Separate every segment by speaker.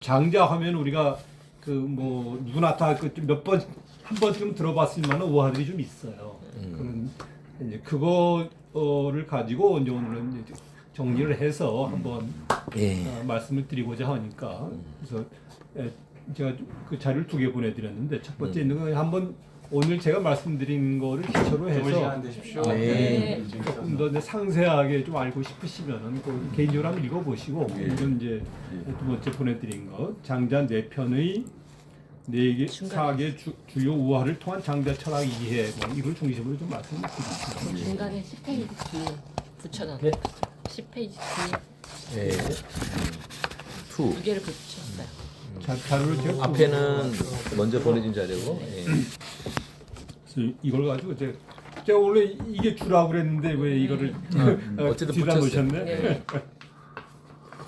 Speaker 1: 장자하면 우리가 그 뭐 누구나 다 그 몇 번 한 번쯤 들어봤을 만한 우화들이 좀 있어요. 그런 이제 그거를 가지고 이제 오늘은 이제 정리를 해서 한번 말씀을 드리고자 하니까 그래서 제가 그 자료를 2개 보내드렸는데 첫 번째 있는 거 한번 오늘 제가 말씀드린 거를 기초로 해서
Speaker 2: 시간 되십시오.
Speaker 1: 조금 더 상세하게 좀 알고 싶으시면은 그 개인적으로 한번 읽어보시고 이건 이제 두 번째 보내드린 거 장자 4편의 4개, 4개 주요 우화를 통한 장자 철학 이해 뭐 이걸 중심으로 좀 말씀을 드리겠습니다.
Speaker 3: 중간에 10페이지 뒤에 붙여놨어요.
Speaker 1: 네?
Speaker 3: 10페이지 뒤에
Speaker 4: 예.
Speaker 3: 두 개를 붙였어요.
Speaker 1: 자료를 제가
Speaker 4: 앞에는 먼저 보내준 자료고. 예.
Speaker 1: 그래서 이걸 가지고 제가 원래 이게 주라고 그랬는데 왜 이거를
Speaker 4: 어쨌든
Speaker 1: 뒤다
Speaker 4: 붙였어요.
Speaker 1: 놓으셨네.
Speaker 3: 네.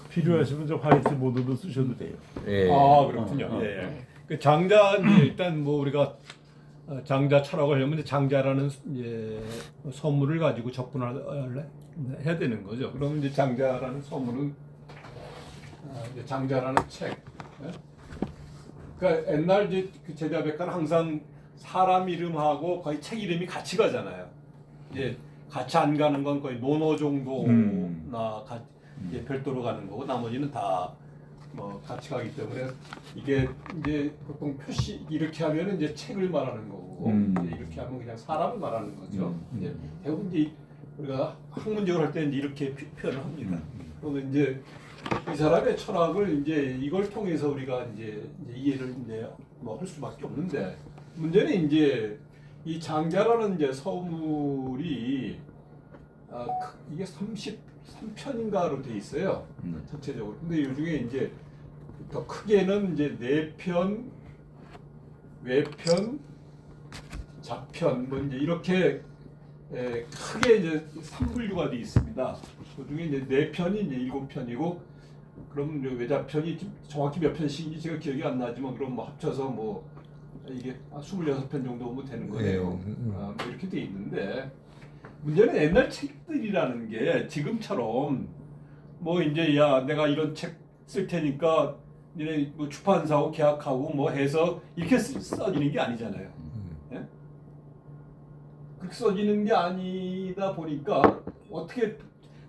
Speaker 5: 필요하시면 저 화이트 보드도 쓰셔도 돼요.
Speaker 4: 예.
Speaker 1: 아 그렇군요. 예. 그 장자 이제 일단 뭐 우리가 장자 철학을 하려면 이제 장자라는 이제 선물을 가지고 접근을 해야 되는 거죠. 그러면 이제 장자라는 선물은 이제 장자라는 책. 예? 그러니까 옛날 이제 그 제자백과는 항상 사람 이름하고 거의 책 이름이 같이 가잖아요. 이제 같이 안 가는 건 거의 논어 정도나 이제 별도로 가는 거고 나머지는 다 뭐 같이 가기 때문에 이게 이제 보통 표시 이렇게 하면은 이제 책을 말하는 거고 이제 이렇게 하면 그냥 사람을 말하는 거죠. 이제 대부분 이제 우리가 학문적으로 할 때는 이렇게 표현을 합니다. 그러면 이제 이 사람의 철학을 이제 이걸 통해서 우리가 이제 이해를 이제 뭐 할 수밖에 없는데 문제는 이제 이 장자라는 이제 서물이 이게 33편인가로 돼 있어요. 전체적으로. 근데 이 중에 이제 더 크게는 이제 4편, 외편, 자편 뭐 이제 이렇게 크게 이제 3분류가 돼 있습니다. 그 중에 이제 4편이 이제 7편이고 그럼 이제 외자편이 정확히 몇 편씩인지 제가 기억이 안 나지만 그럼 뭐 합쳐서 뭐 이게 26편 정도 뭐 되는 거예요. 뭐 이렇게 돼 있는데 문제는 옛날 책들이라는 게 지금처럼 뭐 이제 야 내가 이런 책 쓸 테니까 니네 뭐 출판사하고 계약하고 뭐 해서 이렇게 써지는 게 아니잖아요. 예? 그렇게 써지는 게 아니다 보니까 어떻게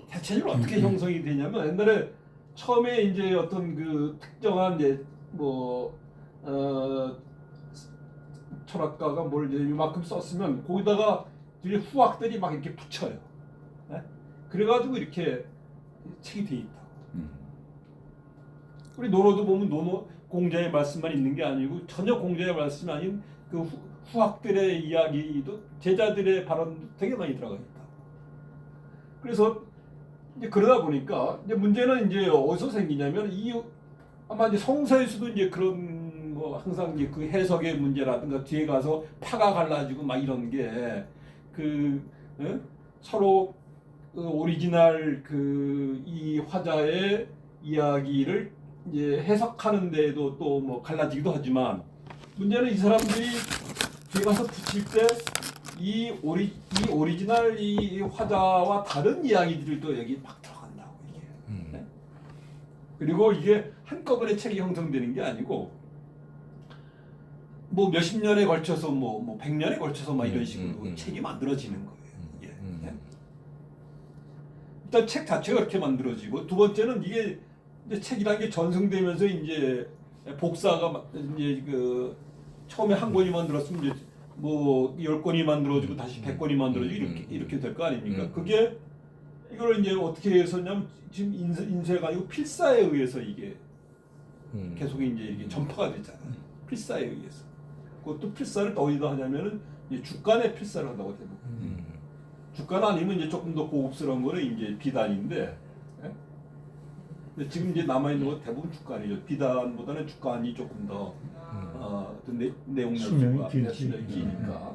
Speaker 1: 대체적으로 어떻게 형성이 되냐면 옛날에 처음에 이제 어떤 그 특정한 이제 뭐 철학가가 뭘 이제 이만큼 썼으면 거기다가 뒤에 후학들이 막 이렇게 붙여요. 네? 그래가지고 이렇게 책이 돼 있다. 우리 논어도 보면 논어 공자의 말씀만 있는 게 아니고 전혀 공자의 말씀이 아닌 그 후학들의 이야기도 제자들의 발언도 되게 많이 들어가 있다. 그래서 이제 그러다 보니까 이제 문제는 이제 어디서 생기냐면 아마 이제 성서에서도 이제 그런 뭐 항상 이제 그 해석의 문제라든가 뒤에 가서 파가 갈라지고 막 이런 게 서로 그 오리지널 그 이 화자의 이야기를 이제 해석하는 데도 또 뭐 갈라지기도 하지만 문제는 이 사람들이 뒤에 가서 붙일 때 이 오리지널 이 화자와 다른 이야기들이 또 여기 막 들어간다고 이게. 네? 그리고 이게 한꺼번에 책이 형성되는 게 아니고 뭐 몇십 년에 걸쳐서 뭐 100년에 걸쳐서 막 이런 식으로 책이 만들어지는 거예요. 이게. 네? 일단 책 자체가 그렇게 만들어지고 두 번째는 이게 이제 책이라는 게 전승되면서 이제 복사가 이제 그 처음에 한 권이 만들었으면 이제 뭐 10권이 만들어지고 다시 100권이 만들어지고 이렇게 될 거 아닙니까? 그게 이걸 이제 어떻게 했었냐면 지금 인쇄가 아니고 필사에 의해서 이게 계속 이제 이게 전파가 되잖아요. 필사에 의해서. 그것도 필사를 어디다 하냐면은 이제 주간에 필사를 한다고 대부분. 주간 아니면 이제 조금 더 고급스러운 거는 이제 비단인데. 근데 지금 이제 남아 있는 건 대부분 주간이죠. 비단보다는 주간이 조금 더 내용 수명이 기니까.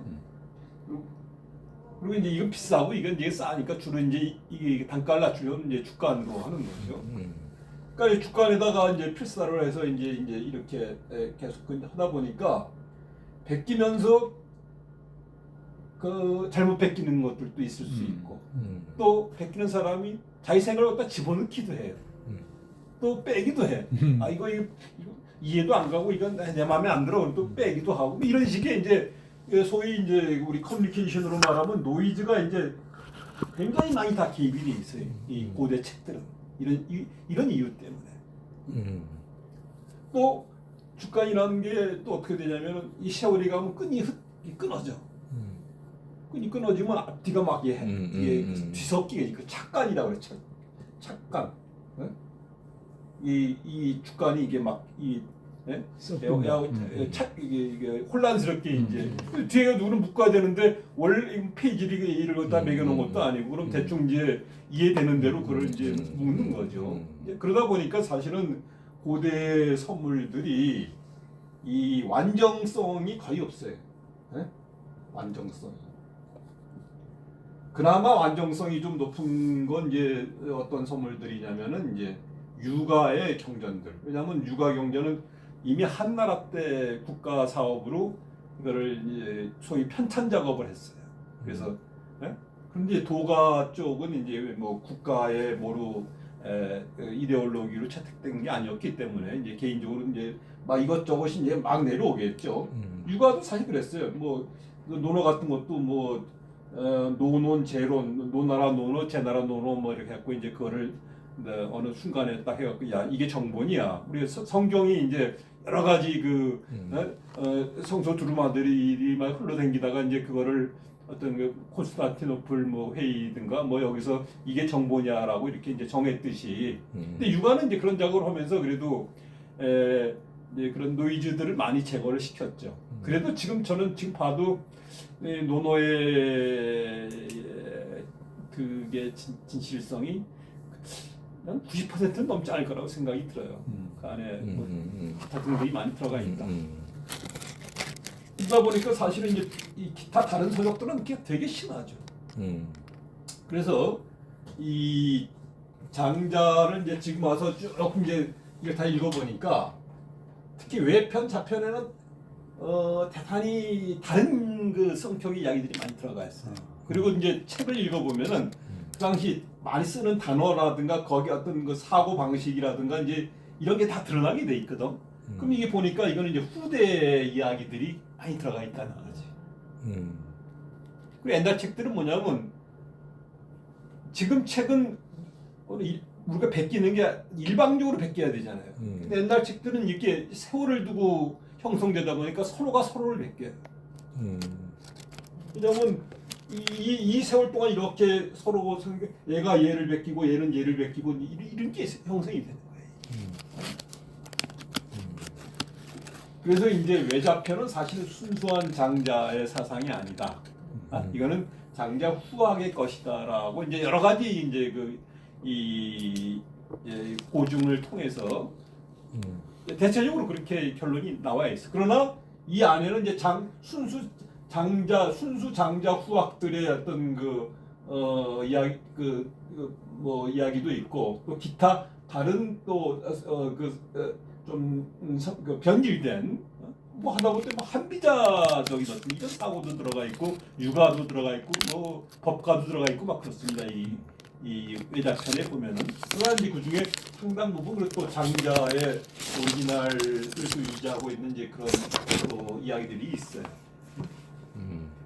Speaker 1: 그리고 이제 이거 비싸고 이건 이제 싸니까 주로 이제 이게 단가를 낮추려면 이제 주간으로 하는 거죠. 그러니까 주간에다가 이제 필사를 해서 이제 이렇게 계속 하다 보니까 베끼면서 그 잘못 베끼는 것들도 있을 수 있고 또 베끼는 사람이 자기 생각을 갖다 집어넣기도 해요. 또 빼기도 해. 아 이거 이해도 안 가고 이건 내 마음에 안 들어. 또 빼기도 하고 이런 식의 이제 소위 이제 우리 커뮤니케이션으로 말하면 노이즈가 이제 굉장히 많이 다 개입이 돼 있어요. 이 고대 책들은 이런 이유 때문에. 또 주간이라는 게 또 어떻게 되냐면은 이 세월이 가면 끈이 끊어져. 끈이 끊어지면 앞뒤가 막 이게 뒤섞이게 그 착간이라고 그래. 착간. 네? 이 주간이 이게 막이 이게 혼란스럽게 이제 뒤에 누구는 묶어야 되는데 원래 페이지를 이를 갖다 매겨놓은 것도 아니고 그럼 대충 이제 이해되는 대로 그걸 이제 묶는 거죠. 그러다 보니까 사실은 고대 선물들이 이 완정성이 거의 없어요. 네? 완정성이. 그나마 완정성이 좀 높은 건 이제 어떤 선물들이냐면은 이제 육아의 경전들. 왜냐하면 육아 경전은 이미 한나라 때 국가 사업으로 이거를 이제 소위 편찬 작업을 했어요. 그래서 그런데 도가 쪽은 이제 뭐 국가의 뭐로 이데올로기로 채택된 게 아니었기 때문에 이제 개인적으로 이제 막 이것저것이 이제 막 내려오겠죠. 육아도 사실 그랬어요. 뭐 논어 같은 것도 뭐 노논, 제론, 노나라 논어, 제나라 논어 뭐 이렇게 해갖고 이제 그거를 어느 순간에 딱 해갖고 야 이게 정본이야. 우리 성경이 이제 여러 가지 그 성소 두루마들이 막 흘러다니다가 이제 그거를 어떤 그 콘스탄티노플 뭐 회의든가 뭐 여기서 이게 정본이야라고 이렇게 이제 정했듯이. 근데 육아는 이제 그런 작업을 하면서 그래도 이제 그런 노이즈들을 많이 제거를 시켰죠. 그래도 저는 지금 봐도 논어의 그게 진실성이 난 90%는 넘지 않을 거라고 생각이 들어요. 그 안에 뭐 기타 등등이 많이 들어가 있다. 그러다 보니까 사실은 이제 이 기타 다른 서적들은 되게 심하죠. 그래서 이 장자를 이제 지금 와서 조금 이제 이걸 다 읽어보니까 특히 외편 자편에는 대단히 다른 그 성격의 이야기들이 많이 들어가 있어요. 그리고 이제 책을 읽어보면은 그 당시 많이 쓰는 단어라든가 거기 어떤 그 사고 방식이라든가 이제 이런 게 다 드러나게 돼 있거든. 그럼 이게 보니까 이거는 이제 후대 이야기들이 많이 들어가 있다는 거지. 그리고 옛날 책들은 뭐냐면 지금 책은 우리가 베끼는 게 일방적으로 베껴야 되잖아요. 근데 옛날 책들은 이렇게 세월을 두고 형성되다 보니까 서로가 서로를 베껴요. 왜냐면 이 세월 동안 이렇게 서로 얘가 얘를 베끼고 얘는 얘를 베끼고 이런 게 형성이 되는 거예요. 그래서 이제 외자편은 사실 순수한 장자의 사상이 아니다. 이거는 장자 후학의 것이다라고 이제 여러 가지 이제 이 고증을 통해서 대체적으로 그렇게 결론이 나와 있어. 그러나 이 안에는 이제 순수 장자 후학들의 어떤 이야기 뭐 이야기도 있고 또 기타 다른 또 좀 변질된 뭐 하다 보니 뭐 한비자적인 어떤 이런 사고도 들어가 있고 육아도 들어가 있고 뭐 법가도 들어가 있고 막 그렇습니다. 이 외자편에 보면은 그러나 이제 그 중에 상당 부분 그리고 또 장자의 오리지널을 또 유지하고 있는 이제 그런 또 이야기들이 있어요.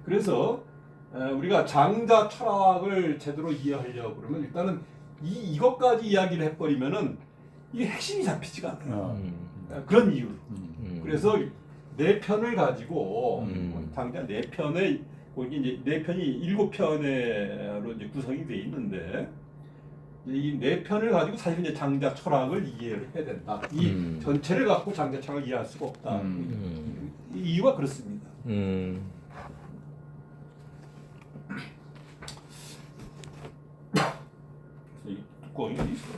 Speaker 1: 그래서 우리가 장자 철학을 제대로 이해하려고 그러면 일단은 이것까지 이야기를 해버리면은 이게 핵심이 잡히지가 않아요. 그런 이유로. 그래서 네 편을 가지고 장자 네 편의 이제 네 편이 7편으로 이제 구성이 돼 있는데 이 네 편을 가지고 사실 이제 장자 철학을 이해를 해야 된다. 이 전체를 갖고 장자 철학을 이해할 수가 없다. 이 이유가 그렇습니다. 이 뚜껑이 어디 있어?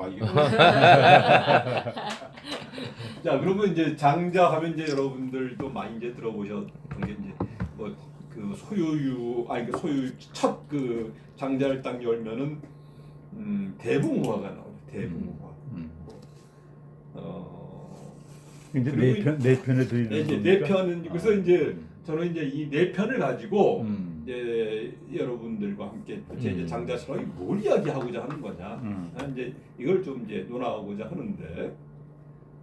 Speaker 1: 이게. 자, 그러면 이제 장자 하면 이제 여러분들도 많이 이제 들어보셨던 게 이제 뭐 그 소유유 첫 그 장자를 딱 열면은 대붕화가 나오죠. 대붕화.
Speaker 5: 이제 네 편에 들리는
Speaker 1: 네 편은 그래서 이제 저는 이제 이 네 편을 가지고 이제 여러분들과 함께 제 이제 장자 철학이 뭘 이야기하고자 하는 거냐, 이제 이걸 좀 이제 논하고자 하는데,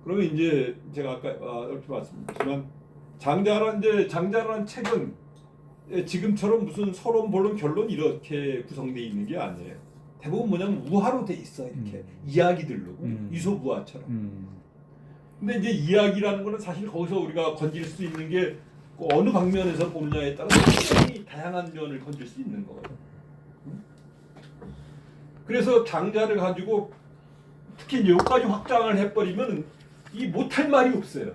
Speaker 1: 그러면 이제 제가 아까 이렇게 말씀드렸지만 장자라는 책은 지금처럼 무슨 서론, 본론, 결론 이렇게 구성되어 있는 게 아니에요. 대부분 뭐냐면 우화로 돼 있어, 이렇게 이야기들로 이소부화처럼. 근데 이제 이야기라는 거는 사실 거기서 우리가 건질 수 있는 게 어느 방면에서 보느냐에 따라 굉장히 다양한 면을 건질 수 있는 거거든요. 그래서 장자를 가지고 특히 이제 여기까지 확장을 해버리면 이 못할 말이 없어요.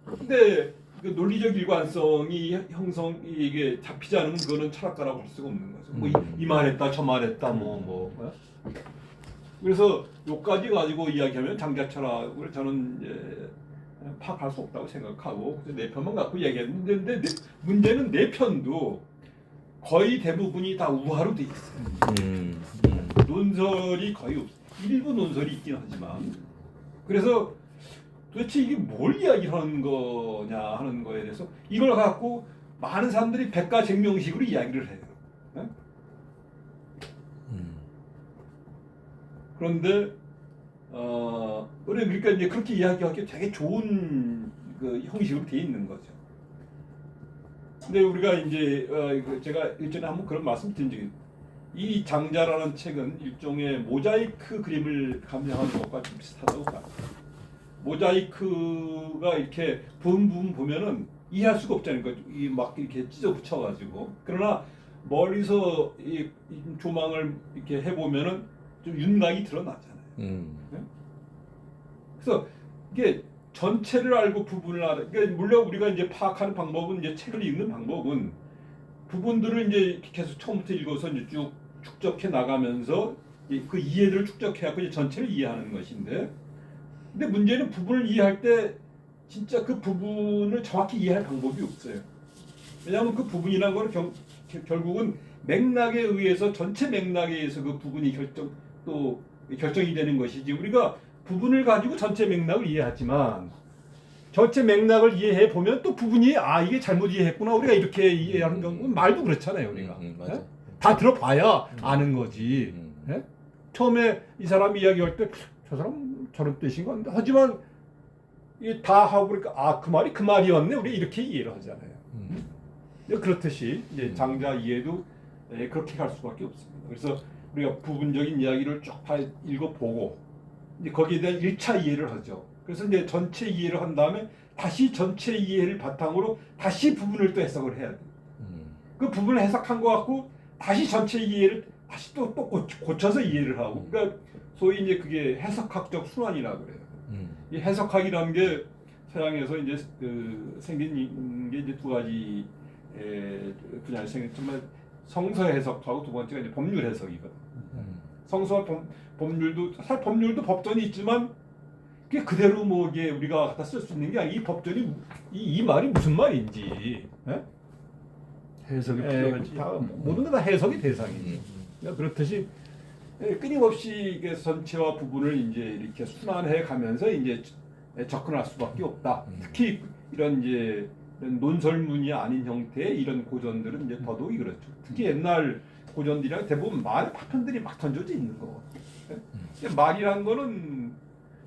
Speaker 1: 근데 그 논리적 일관성이 이게 잡히지 않으면 그거는 철학가라고 할 수가 없는 거죠. 뭐 이 말했다 저 말했다 뭐. 그래서 요까지 가지고 이야기하면 장자 철학을 저는 이제 파악할 수 없다고 생각하고 네 편만 갖고 얘기했는데 문제는 네 편도 거의 대부분이 다 우화로 돼 있어요. 논설이 거의 없어요. 일부 논설이 있긴 하지만. 그래서 도대체 이게 뭘 이야기하는 거냐 하는 거에 대해서 이걸 갖고 많은 사람들이 백가쟁명식으로 이야기를 해요. 네? 그런데 그러니까 이제 그렇게 이야기하기 되게 좋은 그 형식으로 돼 있는 거죠. 근데 우리가 이제 제가 일전에 한번 그런 말씀드린 적이, 이 장자라는 책은 일종의 모자이크 그림을 감상하는 것과 좀 비슷하다고 봐요. 모자이크가 이렇게 부분 보면은 이해할 수가 없잖아요. 이 막 이렇게 찢어 붙여가지고. 그러나 멀리서 이 조망을 이렇게 해보면은 좀 윤곽이 드러나잖아요. 네? 그래서 이게 전체를 알고 부분을 알아. 그러니까 물론 우리가 이제 파악하는 방법은 이제 책을 읽는 방법은 부분들을 이제 계속 처음부터 읽어서 이제 쭉 축적해 나가면서 그 이해를 축적해갖고 이제 전체를 이해하는 것인데, 근데 문제는 부분을 이해할 때 진짜 그 부분을 정확히 이해할 방법이 없어요. 왜냐하면 그 부분이라는 건 결국은 맥락에 의해서 전체 맥락에 의해서 그 부분이 결정이 되는 것이지, 우리가 부분을 가지고 전체 맥락을 이해하지만 전체 맥락을 이해해 보면 또 부분이 이게 잘못 이해했구나 우리가 이렇게 이해하는 경우는 말도 그렇잖아요. 우리가
Speaker 4: 맞아.
Speaker 1: 다 들어봐야 아는 거지. 네? 처음에 이 사람이 이야기할 때 저 사람 저런 뜻인 건데, 하지만 이게 다 하고 그러니까 그 말이 그 말이었네 우리 이렇게 이해를 하잖아요. 그렇듯이 이제 장자 이해도 그렇게 갈 수밖에 없습니다. 그래서 우리가 부분적인 이야기를 쭉 다 읽어보고 이제 거기에 대한 1차 이해를 하죠. 그래서 이제 전체 이해를 한 다음에 다시 전체 이해를 바탕으로 다시 부분을 또 해석을 해야 돼요. 그 부분을 해석한 거 갖고 다시 전체 이해를 다시 또 고쳐서 이해를 하고, 그러니까 소위 이제 그게 해석학적 순환이라고 그래요. 이 해석학이라는 게 서양에서 이제 생긴 게 이제 두 가지 분야에서 생겼지만 성서 해석하고 두 번째가 이제 법률 해석이거든. 성서와 법률도 사실 법률도 법전이 있지만 그게 그대로 뭐 이게 우리가 갖다 쓸 수 있는 게 아니라 이 법전이 이 말이 무슨 말인지
Speaker 5: 해석이 필요하지.
Speaker 1: 모든 게 다 해석의 대상이지. 그러니까 그렇듯이 끊임없이 이게 전체와 부분을 이제 이렇게 순환해 가면서 이제 접근할 수밖에 없다. 특히 이런 이제 이런 논설문이 아닌 형태의 이런 고전들은 이제 더더욱이 그렇죠. 특히 옛날 고전들이랑 대부분 말 파편들이 막 던져져 있는 거. 말이란 거는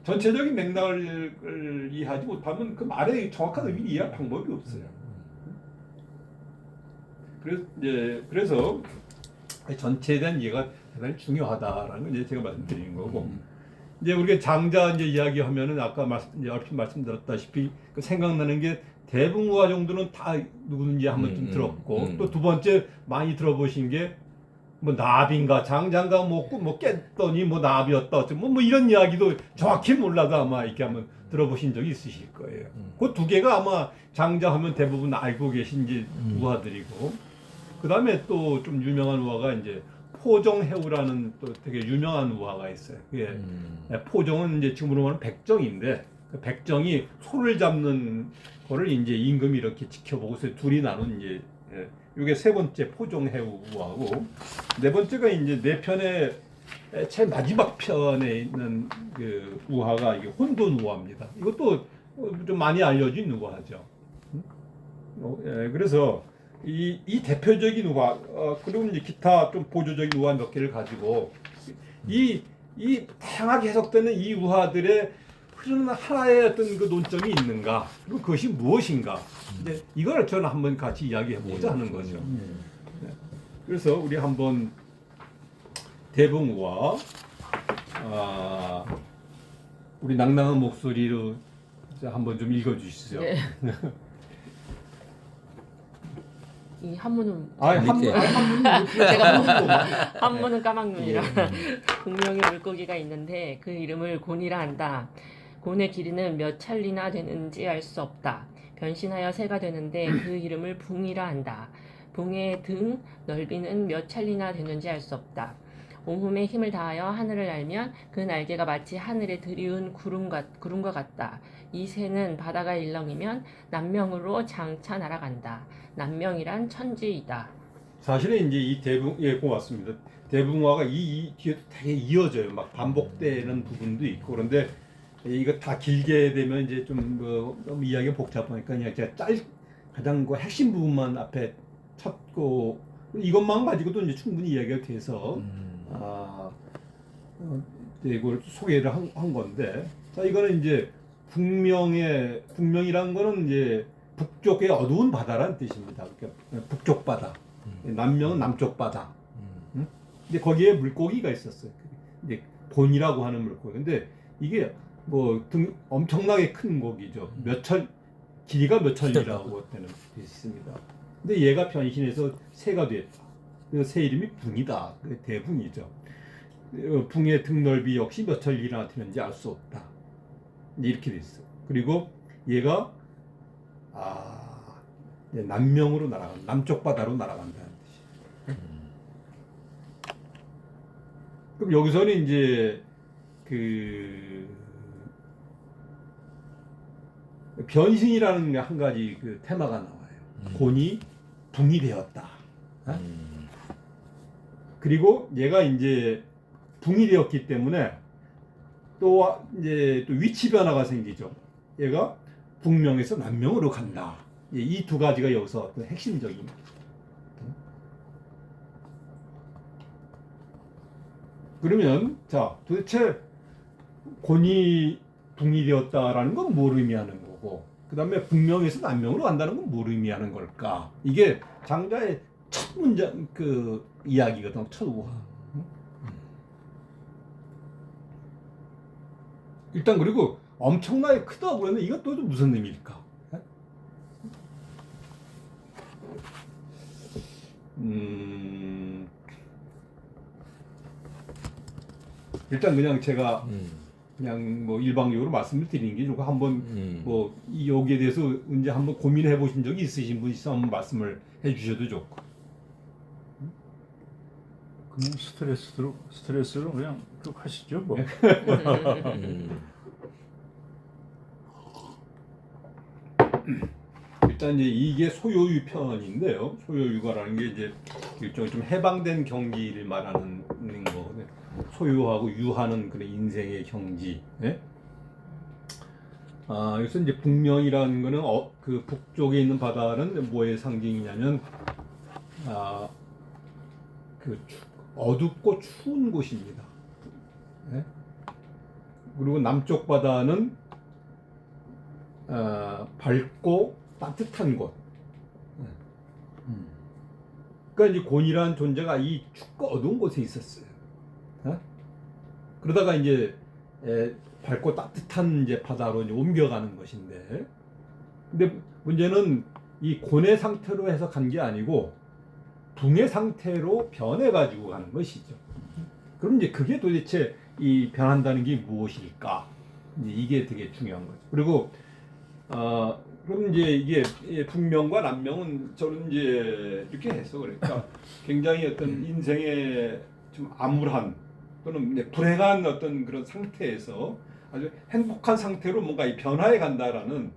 Speaker 1: 전체적인 맥락을 이해하지 못하면 그 말의 정확한 의미를 이해할 방법이 없어요. 그래서 전체에 대한 이해가 대단히 중요하다라는 걸 이제 제가 말씀드리는 거고, 이제 우리가 장자 이제 이야기하면은 아까 얼핏 말씀드렸다시피 그 생각나는 게 대붕과 정도는 다 누구든지 한 번쯤 들었고, 또 두 번째 많이 들어보신 게 뭐 나비인가 장자인가 뭐 깼더니 뭐 나비였다 뭐 이런 이야기도 정확히 몰라도 아마 이렇게 한번 들어보신 적이 있으실 거예요. 그 두 개가 아마 장자하면 대부분 알고 계신 이제 우화들이고, 그 다음에 또 좀 유명한 우화가 이제 포정해우라는 또 되게 유명한 우화가 있어요. 그게 포정은 이제 지금으로 말하면 백정인데, 그 백정이 소를 잡는 거를 이제 임금이 이렇게 지켜보고서 둘이 나눈 이제 이게 세 번째 포정해우 우화고, 네 번째가 이제 네 편의 제일 마지막 편에 있는 그 우화가 이게 혼돈 우화입니다. 이것도 좀 많이 알려진 우화죠. 그래서 이 대표적인 우화 그리고 이제 기타 좀 보조적인 우화 몇 개를 가지고 이 다양하게 해석되는 이 우화들의 흐르는 하나의 어떤 그 논점이 있는가 그리고 그것이 무엇인가 이제 이걸 저는 한번 같이 이야기해보자 하는 거죠. 네. 그래서 우리 한번 대붕우화 우리 낭낭한 목소리로 한번 좀 읽어주시죠.
Speaker 3: 네. 이 한문은 한문은 까막눈이라 분명히 물고기가 있는데 그 이름을 곤이라 한다. 곤의 길이는 몇 찰리나 되는지 알 수 없다. 변신하여 새가 되는데 그 이름을 붕이라 한다. 붕의 등 넓이는 몇 찰리나 되는지 알 수 없다. 온몸에 힘을 다하여 하늘을 날면 그 날개가 마치 하늘에 들이운 구름과 같다. 이 새는 바다가 일렁이면 남명으로 장차 날아간다. 남명이란 천지이다.
Speaker 1: 사실은 이제 이 고맙습니다. 대붕화가 이 뒤에 되게 이어져요. 막 반복되는 부분도 있고 그런데 이거 다 길게 되면 이제 좀 이야기가 복잡하니까 그냥 제가 가장 그 핵심 부분만 앞에 찾고 이것만 가지고도 이제 충분히 이야기가 돼서 이걸 소개를 한 건데 자 이거는 이제 북명이란 거는 이제 북쪽의 어두운 바다라는 뜻입니다. 그러니까 북쪽 바다, 남명은 남쪽 바다. 근데 거기에 물고기가 있었어요. 이제 곤이라고 하는 물고기. 근데 이게 엄청나게 큰 고기죠. 길이가 몇 천리라고 되는 게 있습니다. 근데 얘가 변신해서 새가 됐다. 그래서 새 이름이 붕이다. 대붕이죠. 붕의 등 넓이 역시 몇 천리나 되는지 알 수 없다. 이렇게 됐어. 그리고 얘가 남명으로 남쪽 바다로 날아간다는 뜻이에요. 그럼 여기서는 이제 변신이라는 한 가지 그 테마가 나와요. 곤이 붕이 되었다. 그리고 얘가 이제 붕이 되었기 때문에 또 위치 변화가 생기죠. 얘가 북명에서 남명으로 간다. 이 두 가지가 여기서 핵심적인. 그러면 자 도대체 곤이 붕이 되었다라는 건 뭘 의미하는 거고, 그 다음에 북명에서 남명으로 간다는 건 뭘 의미하는 걸까? 이게 장자의 첫 문장 그 이야기거든. 첫 우화. 일단 그리고 엄청나게 크다고 그러면 이것도 무슨 의미일까? 일단 그냥 제가 그냥 일방적으로 말씀을 드리는 게 좋고 한번 여기에 대해서 이제 한번 고민해 보신 적이 있으신 분 있으면 한번 말씀을 해주셔도 좋고.
Speaker 5: 그냥 스트레스로 그냥 쭉 하시죠 뭐.
Speaker 1: 일단 이제 이게 소요유 편인데요. 소요유가라는 게 이제 일종의 좀 해방된 경지를 말하는 거거든요. 소유하고 유하는 그런 인생의 경지. 네? 그래서 이제 북명이라는 거는 그 북쪽에 있는 바다는 뭐의 상징이냐면 그 어둡고 추운 곳입니다. 네? 그리고 남쪽 바다는 밝고 따뜻한 곳. 그러니까 이제 곤이라는 존재가 이 춥고 어두운 곳에 있었어요. 그러다가 이제 밝고 따뜻한 이제 바다로 이제 옮겨가는 것인데, 근데 문제는 이 곤의 상태로 해서 간 게 아니고 붕의 상태로 변해가지고 가는 것이죠. 그럼 이제 그게 도대체 이 변한다는 게 무엇일까? 이게 되게 중요한 거죠. 그리고 그럼 이제 이게 북명과 남명은 저는 이제 이렇게 해서 그러니까 굉장히 어떤 인생의 좀 암울한 또는 불행한 어떤 그런 상태에서 아주 행복한 상태로 뭔가 이 변화해 간다라는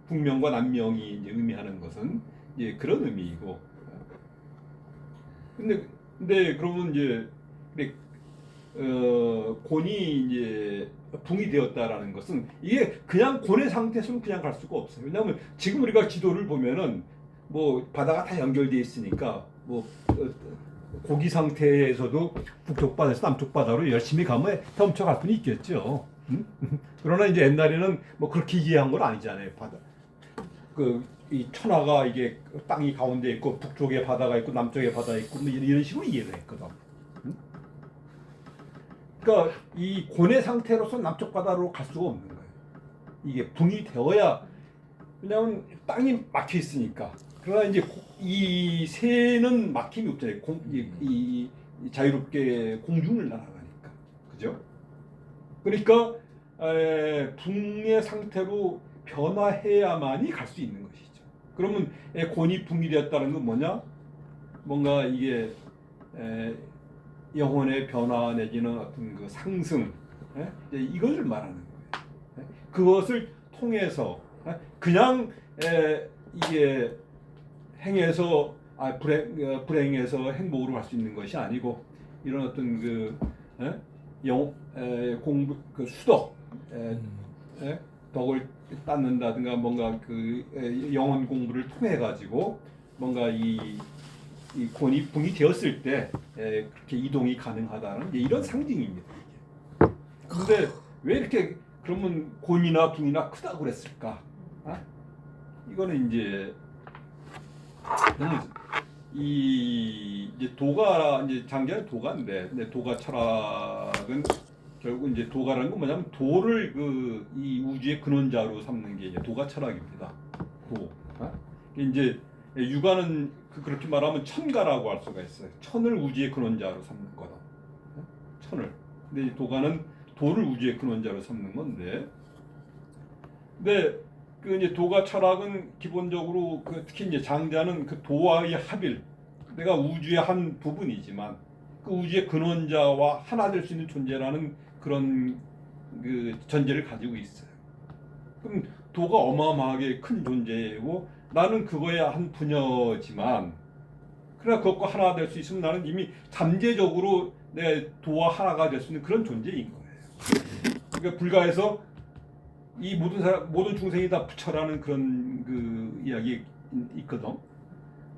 Speaker 1: 북명과 남명이 이제 의미하는 것은 이제 그런 의미이고. 근데 그러면 이제 곤이 이제 붕이 되었다라는 것은 이게 그냥 곤의 상태에서는 그냥 갈 수가 없어요. 왜냐하면 지금 우리가 지도를 보면은 뭐 바다가 다 연결돼 있으니까 뭐 고기 상태에서도 북쪽 바다에서 남쪽 바다로 열심히 가면 헤엄쳐 갈 수는 있겠죠. 응? 그러나 이제 옛날에는 뭐 그렇게 이해한 건 아니잖아요. 바다 이 천하가 이게 땅이 가운데 있고 북쪽에 바다가 있고 남쪽에 바다 있고 뭐 이런 식으로 이해를 했거든. 응? 그러니까 이 고뇌 상태로서 남쪽 바다로 갈 수가 없는 거예요. 이게 붕이 되어야, 왜냐하면 땅이 막혀 있으니까. 그러나 이제 이 새는 막힘이 없잖아요. 이 자유롭게 공중을 날아가니까, 그죠? 그러니까 붕의 상태로 변화해야만이 갈 수 있는 것이죠. 그러면 곤이 붕이 되었다는 건 뭐냐? 뭔가 이게 영혼의 변화 내지는 어떤 그 상승, 이것을 말하는 거예요. 그것을 통해서 그냥 이게 행해서 불행해서 행복으로 갈 수 있는 것이 아니고, 이런 어떤 그 공부 그 수덕 덕을 쌓는다든가 뭔가 그 영혼 공부를 통해 가지고 뭔가 이 곤이 붕이 되었을 때 그렇게 이동이 가능하다는 이런 상징입니다. 이게. 근데 왜 이렇게 그러면 곤이나 붕이나 크다고 그랬을까? 이거는 이제 너무 이제 도가 이제 장자는 도가인데, 근데 도가 철학은 결국 이제 도가라는 건 뭐냐면 도를 이 우주의 근원자로 삼는 게 이제 도가 철학입니다. 도. 이제 유가는 그렇게 말하면 천가라고 할 수가 있어요. 천을 우주의 근원자로 삼는 거다. 천을. 근데 이 도가는 도를 우주의 근원자로 삼는 건데, 근데 그 이제 도가 철학은 기본적으로 특히 이제 장자는 그 도와의 합일, 내가 우주의 한 부분이지만 그 우주의 근원자와 하나 될 수 있는 존재라는 그런 그 전제를 가지고 있어요. 그럼 도가 어마어마하게 큰 존재고 나는 그거의 한 부녀지만, 그러나 그것과 하나 될 수 있으면 나는 이미 잠재적으로 내 도와 하나가 될 수 있는 그런 존재인 거예요. 그러니까 불가에서 이 모든 중생이 다 부처라는 그런 그 이야기 있거든.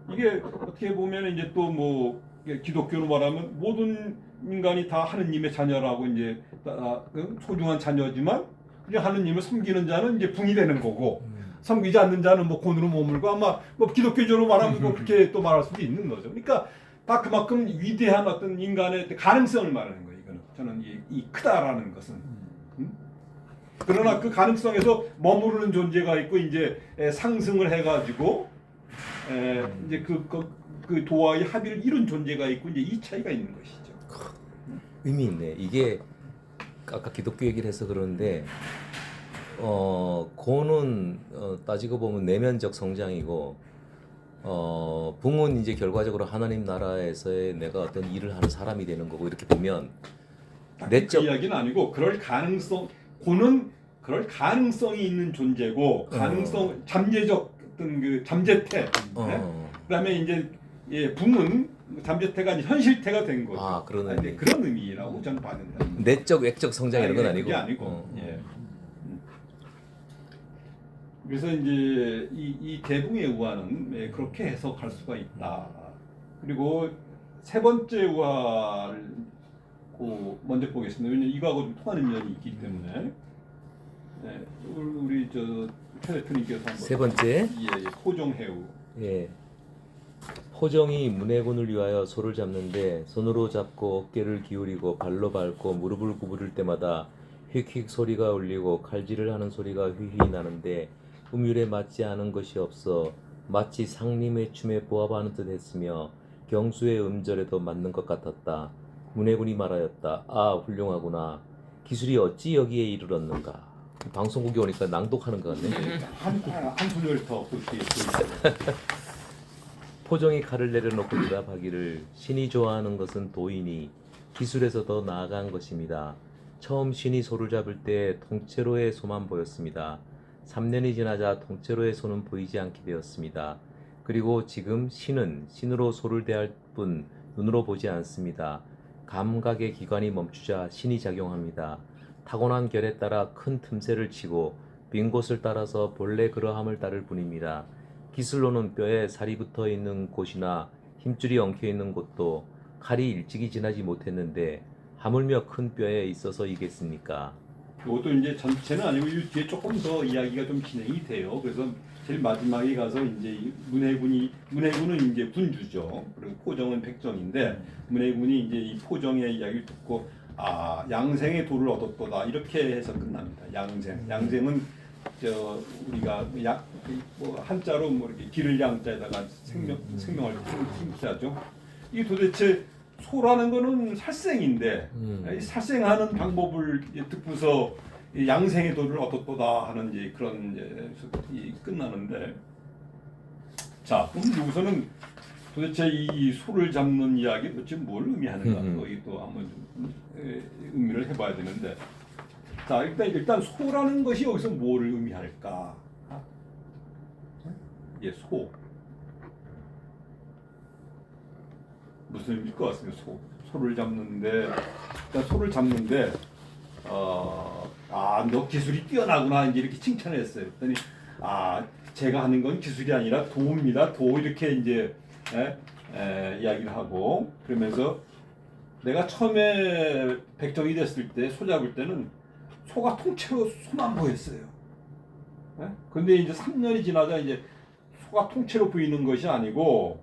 Speaker 1: 이게 어떻게 보면 이제 또 뭐 기독교로 말하면 모든 인간이 다 하느님의 자녀라고, 이제 소중한 자녀지만 그냥 하느님을 섬기는 자는 이제 붕이 되는 거고, 섬기지 않는 자는 뭐 곤으로 머물고, 아마 뭐 기독교적으로 말하면 뭐 그렇게 또 말할 수도 있는 거죠. 그러니까 다 그만큼 위대한 어떤 인간의 가능성을 말하는 거예요. 이거는 저는 이 크다라는 것은. 그러나 그 가능성에서 머무르는 존재가 있고, 이제 상승을 해가지고 이제 그 도와의 합의를 이룬 존재가 있고, 이제 이 차이가 있는 것이죠.
Speaker 4: 의미 있네. 이게 아까 기독교 얘기를 해서 그러는데 곤은 따지고 보면 내면적 성장이고, 붕은 이제 결과적으로 하나님 나라에서의 내가 어떤 일을 하는 사람이 되는 거고, 이렇게 보면
Speaker 1: 내적 그 이야기는 아니고 그럴 가능성, 곤은 그럴 가능성이 있는 존재고, 가능성 잠재적 어떤 그 잠재태, 그다음에 이제 붕은 잠재태가 아니 현실태가 된 거죠.
Speaker 4: 그런 의미.
Speaker 1: 그런 의미라고 저는 받는다.
Speaker 4: 내적 외적 성장 이런 건 아니고.
Speaker 1: 그게 아니고. 그래서 이제 이 대붕의 우화는 그렇게 해석할 수가 있다. 그리고 세 번째 우화를 먼저 보겠습니다. 왜냐면 이거하고 좀 통하는 면이 있기 때문에. 우리 최 대표님께서 한번.
Speaker 4: 세 번째.
Speaker 1: 호종해우.
Speaker 4: 호정이 문해곤을 위하여 소를 잡는데, 손으로 잡고 어깨를 기울이고 발로 밟고 무릎을 구부릴 때마다 휙휙 소리가 울리고 칼질을 하는 소리가 휘휘 나는데 음율에 맞지 않은 것이 없어 마치 상림의 춤에 부합하는 듯 했으며 경수의 음절에도 맞는 것 같았다. 문해곤이 말하였다. 훌륭하구나. 기술이 어찌 여기에 이르렀는가. 방송국에 오니까 낭독하는 것 같네.
Speaker 1: 한 소절 더 볼게요.
Speaker 4: 포정이 칼을 내려놓고 대답하기를, 신이 좋아하는 것은 도이니 기술에서 더 나아간 것입니다. 처음 신이 소를 잡을 때 통째로의 소만 보였습니다. 3년이 지나자 통째로의 소는 보이지 않게 되었습니다. 그리고 지금 신은 신으로 소를 대할 뿐 눈으로 보지 않습니다. 감각의 기관이 멈추자 신이 작용합니다. 타고난 결에 따라 큰 틈새를 치고 빈 곳을 따라서 본래 그러함을 따를 뿐입니다. 기슬로는 뼈에 살이 붙어 있는 곳이나 힘줄이 엉켜 있는 곳도 칼이 일찍이 지나지 못했는데 하물며 큰 뼈에 있어서이겠습니까?
Speaker 1: 이것도 이제 전체는 아니고 이 뒤에 조금 더 이야기가 좀 진행이 돼요. 그래서 제일 마지막에 가서 이제 이 문해군은 이제 군주죠. 그리고 포정은 백정인데 문해군이 이제 이 포정의 이야기를 듣고 아 양생의 도를 얻었도다 이렇게 해서 끝납니다. 양생은 저 우리가 뭐 한자로 뭐 이렇게 기를 양자에다가 생명을 힘자죠. 이 도대체 소라는 거는 살생인데 이 살생하는 방법을 듣고서 이 양생의 도를 얻었도다 하는 이제 그런 이제 끝나는데 자 그럼 여기서는 도대체 이 소를 잡는 이야기 도대체 뭘 의미하는가 거기 또 한번 좀 의미를 해봐야 되는데 자 일단 소라는 것이 여기서 뭐를 의미할까? 예, 소 무슨 의미일 것 같습니다. 소를 잡는데 일단 소를 잡는데 너 기술이 뛰어나구나 이제 이렇게 칭찬했어요. 그랬더니 제가 하는 건 기술이 아니라 도입니다. 도 이렇게 이제 이야기를 하고 그러면서 내가 처음에 백정이 됐을 때 소 잡을 때는 소가 통째로 소만 보였어요. 근데 이제 3년이 지나자 이제 소가 통째로 보이는 것이 아니고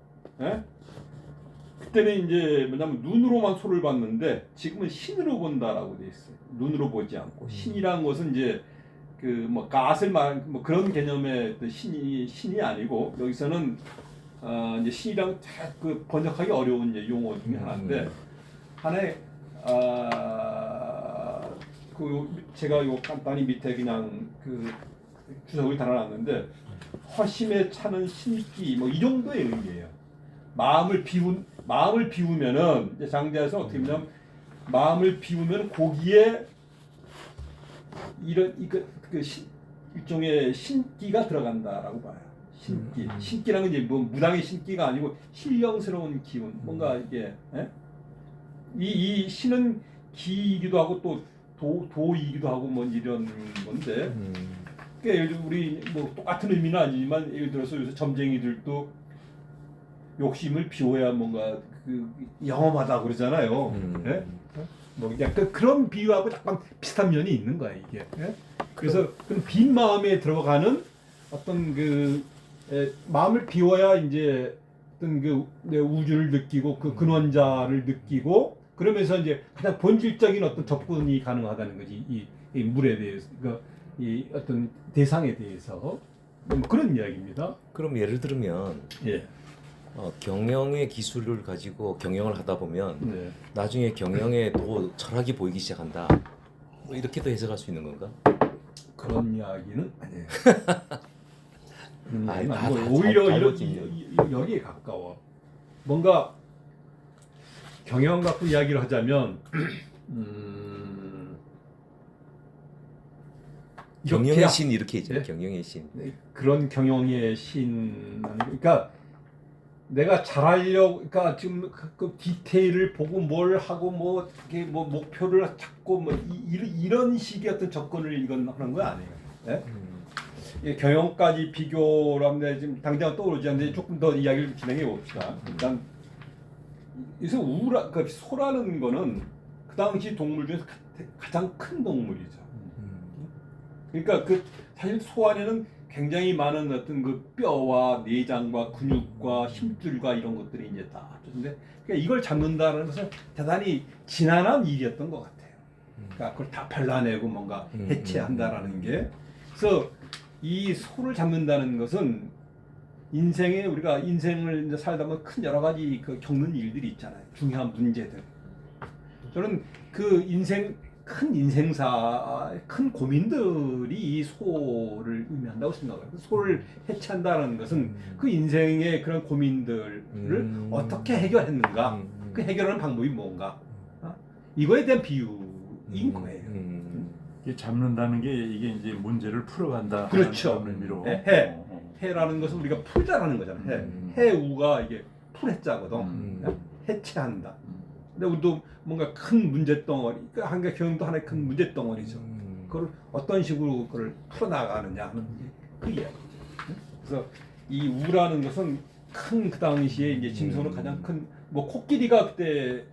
Speaker 1: 그때는 이제 뭐냐면 눈으로만 소를 봤는데 지금은 신으로 본다라고 돼 있어요. 눈으로 보지 않고 신이라는 것은 이제 그 뭐 갓을 말 뭐 그런 개념의 신이 아니고 여기서는 이제 신이랑 그 번역하기 어려운 이제 용어 중에 하나인데 하나의 그 제가 요 간단히 밑에 그냥 그 주석을 달아놨는데 허심에 차는 신기 뭐 이 정도의 의미예요. 마음을 비우면은 이제 장자에서 어떻게 보면 마음을 비우면 거기에 이런 일종의 신기가 들어간다라고 봐요. 신기라는 게 이제 뭐 무당의 신기가 아니고 신령스러운 기운, 뭔가 이게 이 신은 기이기도 하고 또 도이기도 하고 뭐 이런 건데, 그러니까 우리 뭐 똑같은 의미는 아니지만 예를 들어서 요새 점쟁이들도 욕심을 비워야 뭔가 그 영험하다 그러잖아요. 예? 뭐 약간 그런 비유하고 약간 비슷한 면이 있는 거야 이게. 예? 그래서 그런 빈 마음에 들어가는 어떤 그 마음을 비워야 이제 어떤 그 우주를 느끼고 그 근원자를 느끼고 그러면서 이제 가장 본질적인 어떤 접근이 가능하다는 거지 이 물에 대해서 이 어떤 대상에 대해서 뭐 그런 이야기입니다.
Speaker 4: 그럼 예를 들면
Speaker 1: 예.
Speaker 4: 경영의 기술을 가지고 경영을 하다 보면
Speaker 1: 네.
Speaker 4: 나중에 경영에 또 철학이 보이기 시작한다. 뭐 이렇게도 해석할 수 있는 건가?
Speaker 1: 그런 이야기는 아니에요.
Speaker 4: 다
Speaker 1: 오히려
Speaker 4: 잘못이지.
Speaker 1: 여기에 가까워. 뭔가 경영 갖고 이야기를 하자면
Speaker 4: 경영의 신 이렇게 있죠.
Speaker 1: 네?
Speaker 4: 경영의 신.
Speaker 1: 그런 경영의 신 그러니까 내가 잘하려고 그러니까 지금 그 디테일을 보고 뭘 하고 뭐 이게 뭐 목표를 잡고 뭐 이런 식의 어떤 접근을 이건 하는 거 아니에요. 네? 경영까지 비교를 하면 지금 당장 떠오르지 않는데 조금 더 이야기를 진행해 봅시다. 일단 그래서 그 소라는 거는 그 당시 동물 중에서 가장 큰 동물이죠. 그러니까 그 사실 소 안에는 굉장히 많은 어떤 그 뼈와 내장과 근육과 힘줄과 이런 것들이 이제 다 있는데 그러니까 이걸 잡는다는 것은 대단히 지난한 일이었던 것 같아요. 그러니까 그걸 다 발라내고 뭔가 해체한다라는 게 그래서 이 소를 잡는다는 것은 인생에 우리가 인생을 이제 살다 보면 큰 여러 가지 그 겪는 일들이 있잖아요. 중요한 문제들. 저는 그 큰 인생사, 큰 고민들이 이 소를 의미한다고 생각해요. 소를 해체한다는 것은 그 인생의 그런 고민들을 어떻게 해결했는가, 그 해결하는 방법이 뭔가, 이거에 대한 비유인 거예요.
Speaker 5: 이게 잡는다는 게 이게 이제 문제를 풀어간다.
Speaker 1: 그렇죠.
Speaker 5: 하는 의미로.
Speaker 1: 해라는 것은 우리가 풀자라는 거잖아요. 해우가 이게 풀해자거든. 해체한다. 근데 우리도 뭔가 큰 문제덩어리, 한가 경영도 하나의 큰 문제덩어리죠. 그걸 어떤 식으로 그걸 풀어나가느냐 하는 게 그 이야기죠. 그래서 이 우라는 것은 큰 그 당시에 이제 짐승으로 가장 큰 뭐 코끼리가 그때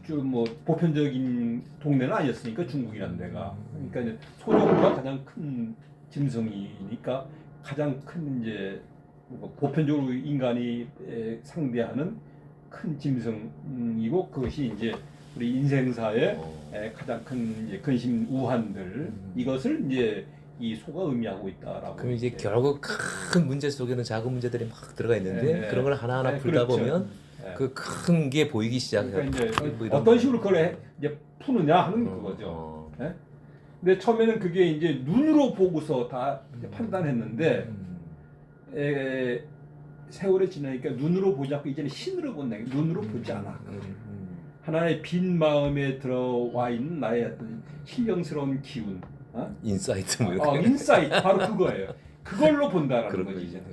Speaker 1: 좀 뭐 보편적인 동네는 아니었으니까 중국이라는 데가 그러니까 이제 소룡과 가장 큰 짐승이니까 가장 큰 이제 뭐 보편적으로 인간이 상대하는 큰 짐승이고 그것이 이제 우리 인생사의 가장 큰 이제 근심 우환들 이것을 이제 이 소가 의미하고 있다라고.
Speaker 4: 그럼 이제 결국 큰 문제 속에는 작은 문제들이 막 들어가 있는데
Speaker 1: 네.
Speaker 4: 그런 걸 하나하나
Speaker 1: 네,
Speaker 4: 풀다
Speaker 1: 그렇죠.
Speaker 4: 보면
Speaker 1: 네.
Speaker 4: 그 큰 게 보이기 시작해요.
Speaker 1: 그러니까 이제
Speaker 4: 뭐 이런
Speaker 1: 어떤 식으로 그걸 이제 푸느냐 하는 그거죠.
Speaker 4: 어.
Speaker 1: 예? 근데 처음에는 그게 이제 눈으로 보고서 다 이제 판단했는데 세월이 지나니까 눈으로 보지 않고 이제는 신으로 본다. 눈으로 보지 않아. 하나의 빈 마음에 들어와 있는 나의 어떤 신령스러운 기운,
Speaker 4: 인사이트 뭐 이렇게.
Speaker 1: 인사이트 바로 그거예요. 그걸로 본다라는
Speaker 4: 그런
Speaker 1: 거지.
Speaker 4: 거지.
Speaker 1: 이제.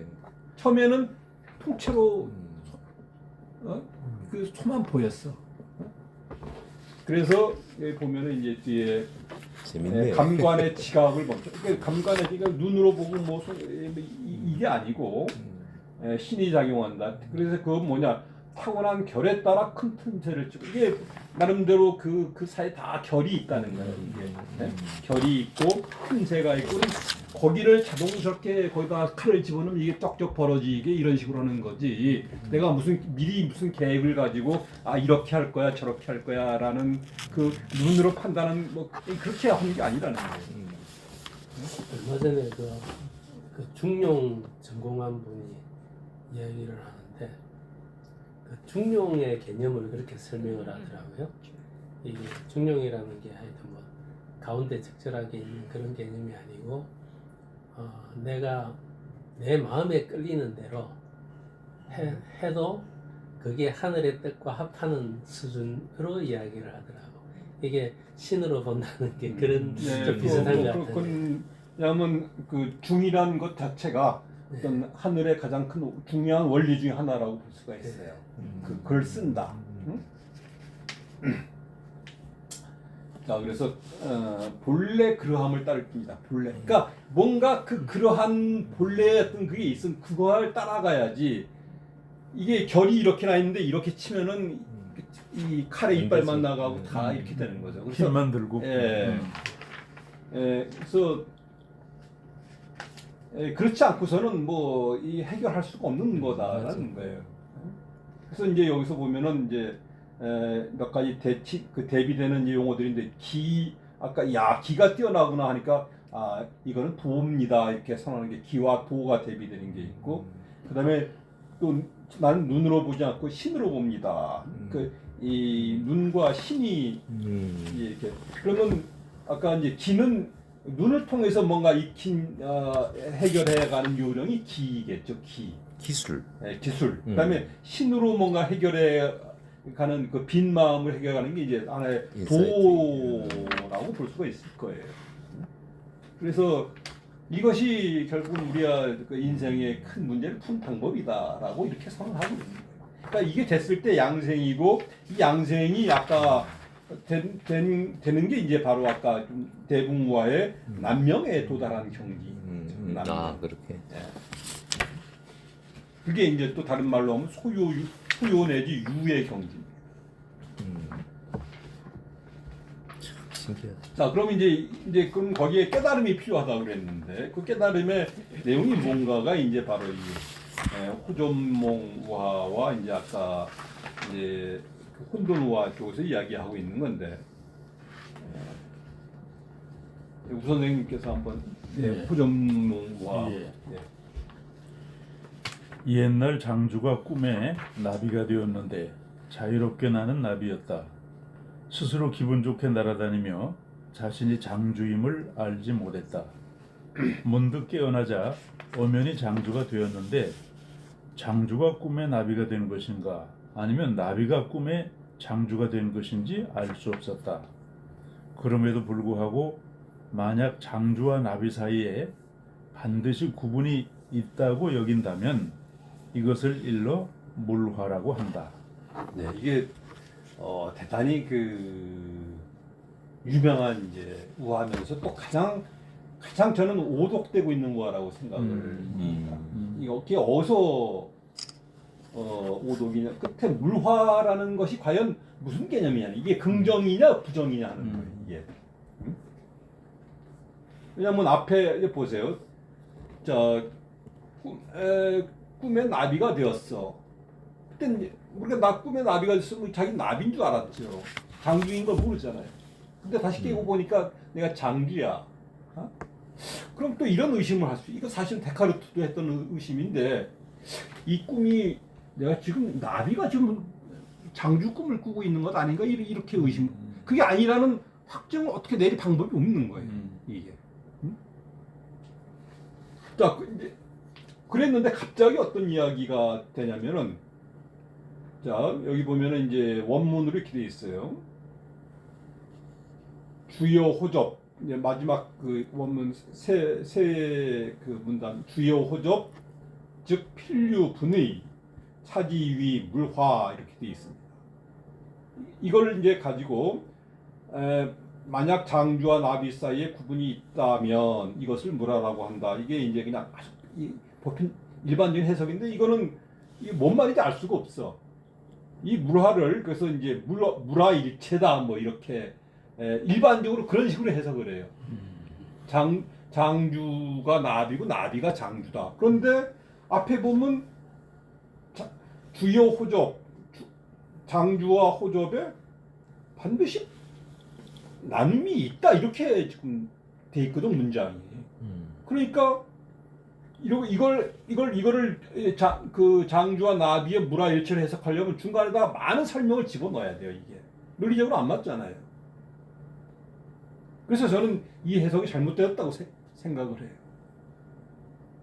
Speaker 1: 처음에는 통째로 그 소만 보였어. 그래서 여기 보면은 이제 뒤에
Speaker 4: 재밌네요.
Speaker 1: 감관의 지각을 멈춰. 그러니까 감관의 지각 눈으로 보고 뭐 이게 아니고 신이 작용한다. 그래서 그건 뭐냐? 타고난 결에 따라 큰 틈새를 치고 이게 나름대로 그 사이에 다 결이 있다는 거예요. 이게 네? 결이 있고 틈새가 있고 거기를 자동스럽게 거기다 칼을 집어넣으면 이게 쩍쩍 벌어지게 이런 식으로 하는 거지. 내가 미리 무슨 계획을 가지고 이렇게 할 거야 저렇게 할 거야라는 그 눈으로 판단은 뭐 그렇게 하는 게 아니라는 거예요.
Speaker 2: 얼마 전에 그 중용 전공한 분이 이야기를 하는데 그 중용의 개념을 그렇게 설명을 하더라고요. 이게 중용이라는 게 하여튼 뭐 가운데 적절하게 있는 그런 개념이 아니고 내가 내 마음에 끌리는 대로 해도 그게 하늘의 뜻과 합하는 수준으로 이야기를 하더라고. 이게 신으로 본다는 게 그런 좀 비슷한 것 같아요.
Speaker 1: 왜냐하면 그 중이라는 것 자체가 어떤 하늘의 가장 큰 중요한 원리 중에 하나라고 볼 수가 있어요. 그걸 쓴다. 자, 그래서 본래 그러함을 따릅니다. 본래. 그러니까 뭔가 그러한 본래의 어떤 그게 있으면 그걸 따라가야지. 이게 결이 이렇게 나 있는데 이렇게 치면은 이 칼의 이빨만 나가고 다 이렇게 되는 거죠. 그래서
Speaker 5: 힘만 들고.
Speaker 1: 그래서 그렇지 않고서는 뭐 이 해결할 수가 없는 거다라는 거예요. 그래서 이제 여기서 보면은 이제 몇 가지 대비되는 용어들인데 아까 기가 뛰어나구나 하니까 이거는 도입니다 이렇게 선언하는 게 기와 도가 대비되는 게 있고 그다음에 또 나는 눈으로 보지 않고 신으로 봅니다. 이 눈과 신이 이렇게 그러면 아까 이제 기는 눈을 통해서 뭔가 익힌 해결해가는 요령이 기겠죠.
Speaker 4: 기술.
Speaker 1: 기술. 그다음에 신으로 뭔가 해결해가는 그 빈 마음을 해결하는 게 이제 하나의 도라고 볼 수가 있을 거예요. 그래서 이것이 결국 우리가 그 인생의 큰 문제를 푼 방법이다라고 이렇게 선언하고 있는 거예요. 그러니까 이게 됐을 때 양생이고 이 양생이 아까 되는 게 이제 바로 아까 대붕와의 남명에 도달한 경지. 남명.
Speaker 4: 그렇게.
Speaker 1: 그게 이제 또 다른 말로 하면 소요 내지 유의 경지입니다.
Speaker 4: 신기하다.
Speaker 1: 자, 그럼 이제 그럼 거기에 깨달음이 필요하다고 그랬는데 그 깨달음의 내용이 뭔가가 이제 바로 이 호존몽 우화와 이제 아까 이제 혼돈 우화 쪽에서 이야기하고 있는 건데 우 선생님께서 한번 호존몽 우화.
Speaker 5: 옛날 장주가 꿈에 나비가 되었는데 자유롭게 나는 나비였다. 스스로 기분 좋게 날아다니며 자신이 장주임을 알지 못했다. 문득 깨어나자 엄연히 장주가 되었는데 장주가 꿈에 나비가 된 것인가 아니면 나비가 꿈에 장주가 된 것인지 알 수 없었다. 그럼에도 불구하고 만약 장주와 나비 사이에 반드시 구분이 있다고 여긴다면 이것을 일러 물화라고 한다.
Speaker 1: 네, 이게 대단히 유명한 이제 우화면서 또 가장 저는 오독되고 있는 우화라고 생각을 합니다. 이게 어디서 오독이냐? 끝에 물화라는 것이 과연 무슨 개념이냐? 이게 긍정이냐 부정이냐 하는 거예요. 이게. 왜냐면 앞에 이제 보세요. 자, 꿈에 나비가 되었어. 그때 이제 우리가 나 꿈에 나비가 됐으면 자기 나비인 줄 알았죠. 장주인 걸 모르잖아요. 근데 다시 깨고 보니까 내가 장주야. 어? 그럼 또 이런 의심을 할 수. 이거 사실 데카르트도 했던 의심인데 이 꿈이 내가 지금 나비가 지금 장주 꿈을 꾸고 있는 것 아닌가 이렇게 의심. 그게 아니라는 확정을 어떻게 내릴 방법이 없는 거예요. 이게. 자, 이제 그랬는데 갑자기 어떤 이야기가 되냐면은 자, 여기 보면은 이제 원문으로 이렇게 돼 있어요. 주요 호접. 이제 마지막 그 원문 그 문단 주요 호접 즉 필류 분의 차지위 물화 이렇게 돼 있습니다. 이걸 이제 가지고 만약 장주와 나비 사이에 구분이 있다면 이것을 물화라고 한다. 이게 이제 그냥 보편 일반적인 해석인데 이거는 이게 뭔 말인지 알 수가 없어. 이 물화를 그래서 이제 물화일체다 뭐 이렇게 일반적으로 그런 식으로 해석을 해요. 장주가 나비고 나비가 장주다. 그런데 앞에 보면 주요 호접 장주와 호접에 반드시 나눔이 있다 이렇게 지금 돼 있거든 문장이. 그러니까 이거를 그 장주와 나비의 물화일체를 해석하려면 중간에다가 많은 설명을 집어넣어야 돼요. 이게 논리적으로 안 맞잖아요. 그래서 저는 이 해석이 잘못되었다고 생각을 해요.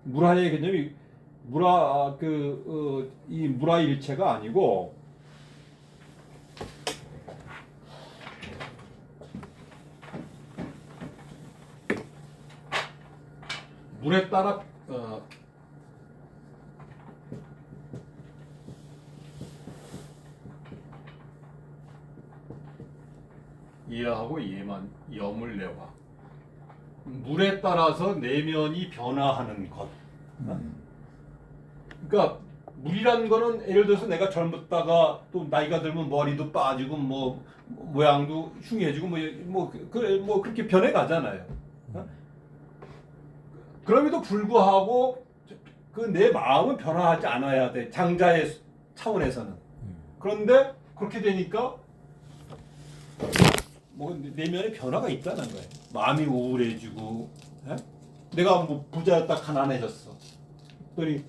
Speaker 1: 물화의 개념이 이 물화일체가 아니고 물에 따라 이해하고 이해만 염을 내와 물에 따라서 내면이 변화하는 것. 그러니까 물이라는 거는 예를 들어서 내가 젊었다가 또 나이가 들면 머리도 빠지고 뭐 모양도 흉해지고 뭐 그렇게 변해 가잖아요. 그럼에도 불구하고 그 내 마음은 변화하지 않아야 돼. 장자의 차원에서는. 그런데 그렇게 되니까 뭐 내면에 변화가 있다는 거예요. 마음이 우울해지고, 내가 뭐 부자였다 가난해졌어. 그랬더니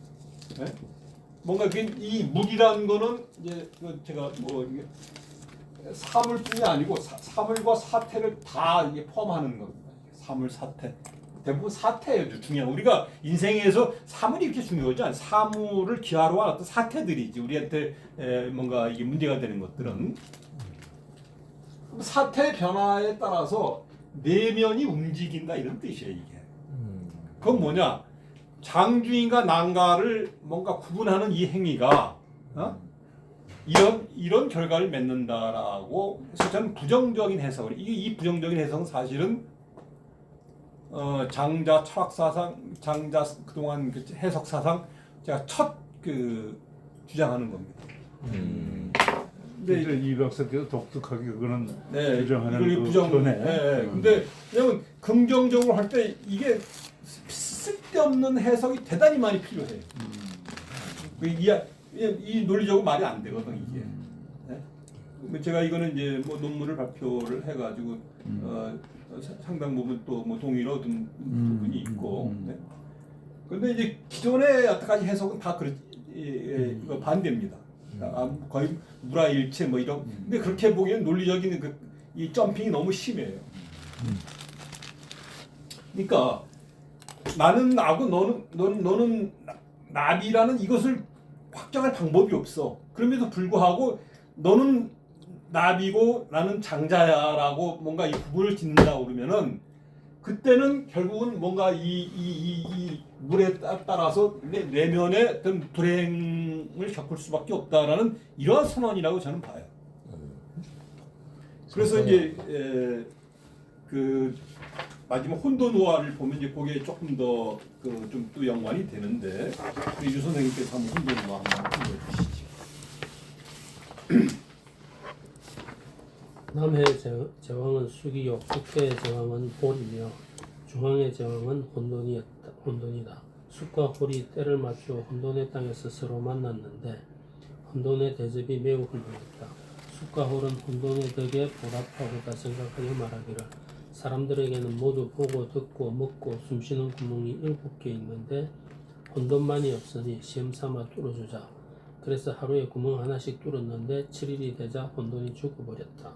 Speaker 1: 뭔가 이 물이라는 거는 이제 제가 뭐 이게 사물뿐이 아니고 사물과 사태를 다 이게 포함하는 겁니다. 사물 사태. 대부분 사태예요. 중요한 우리가 인생에서 사물이 이렇게 중요하지 않아요. 사물을 기하로 한 어떤 사태들이지 우리한테 뭔가 이게 문제가 되는 것들은 사태의 변화에 따라서 내면이 움직인다 이런 뜻이에요. 이게 그건 뭐냐 장주인과 난가를 뭔가 구분하는 이 행위가 이런 결과를 맺는다라고 해서 저는 부정적인 해석을 이 부정적인 해석은 사실은 장자 철학 사상, 장자 그동안 그 해석 사상 제가 첫 주장하는 겁니다.
Speaker 5: 근데 이 박사께서 독특하게 그거는
Speaker 1: 네,
Speaker 5: 부정하는
Speaker 1: 이걸 부정.
Speaker 5: 네.
Speaker 1: 근데 왜냐면 긍정적으로 할 때 이게 쓸데없는 해석이 대단히 많이 필요해요. 이 논리적으로 말이 안 되거든 이게. 네? 제가 이거는 이제 뭐 논문을 발표를 해가지고 상당 부분 또 뭐 동의를 얻은 부분이 있고. 네? 그런데 이제 기존의 여태까지 해석은 다 이거 반대입니다. 거의 물화일체 뭐 이런. 근데 그렇게 보기엔 논리적인 이 점핑이 너무 심해요. 그러니까 나는 나고 너는 나비라는 이것을 확정할 방법이 없어. 그럼에도 불구하고 너는 나비고 나는 장자야라고 뭔가 이 구분을 짓는다 그러면은 그때는 결국은 뭔가 이 물에 따라서 내면의 어떤 불행을 겪을 수밖에 없다라는 이러한 선언이라고 저는 봐요. 그래서 이제 마지막 혼돈화를 보면 이제 그게 조금 더 그 좀 또 연관이 되는데 우리 유 선생님께서 한번 혼돈화 한번 보여주시죠.
Speaker 2: 남해의 제왕은 수기요, 북해의 제왕은 홀이며 중앙의 제왕은 혼돈이다. 숲과 홀이 때를 맞추어 혼돈의 땅에서 서로 만났는데 혼돈의 대접이 매우 훌륭했다. 숲과 홀은 혼돈의 덕에 보답하고다 생각하여 말하기를 사람들에게는 모두 보고 듣고 먹고 숨쉬는 구멍이 7개 있는데 혼돈만이 없으니 시험삼아 뚫어주자. 그래서 하루에 구멍 하나씩 뚫었는데 7일이 되자 혼돈이 죽어버렸다.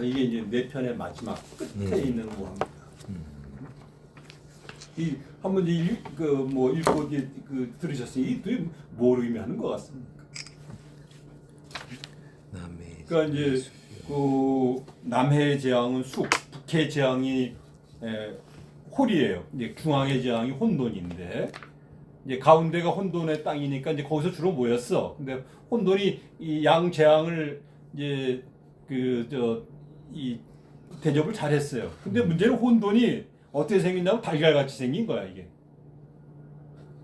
Speaker 1: 이게 이제 네 편의 마지막 끝에 있는 모합니다. 이 한번 그뭐 읽고 이제 그 들으셨으니 이게 뭘 의미하는 것 같습니까? 그러니까 이제 그 남해의 재앙은 숲, 북해의 재앙이 홀이에요. 이제 중앙의 재앙이 혼돈인데 이제 가운데가 혼돈의 땅이니까 이제 거기서 주로 모였어. 근데 혼돈이 이 양 재앙을 이제 이 대접을 잘했어요. 근데 문제는 혼돈이 어떻게 생겼냐면 달걀같이 생긴 거야 이게.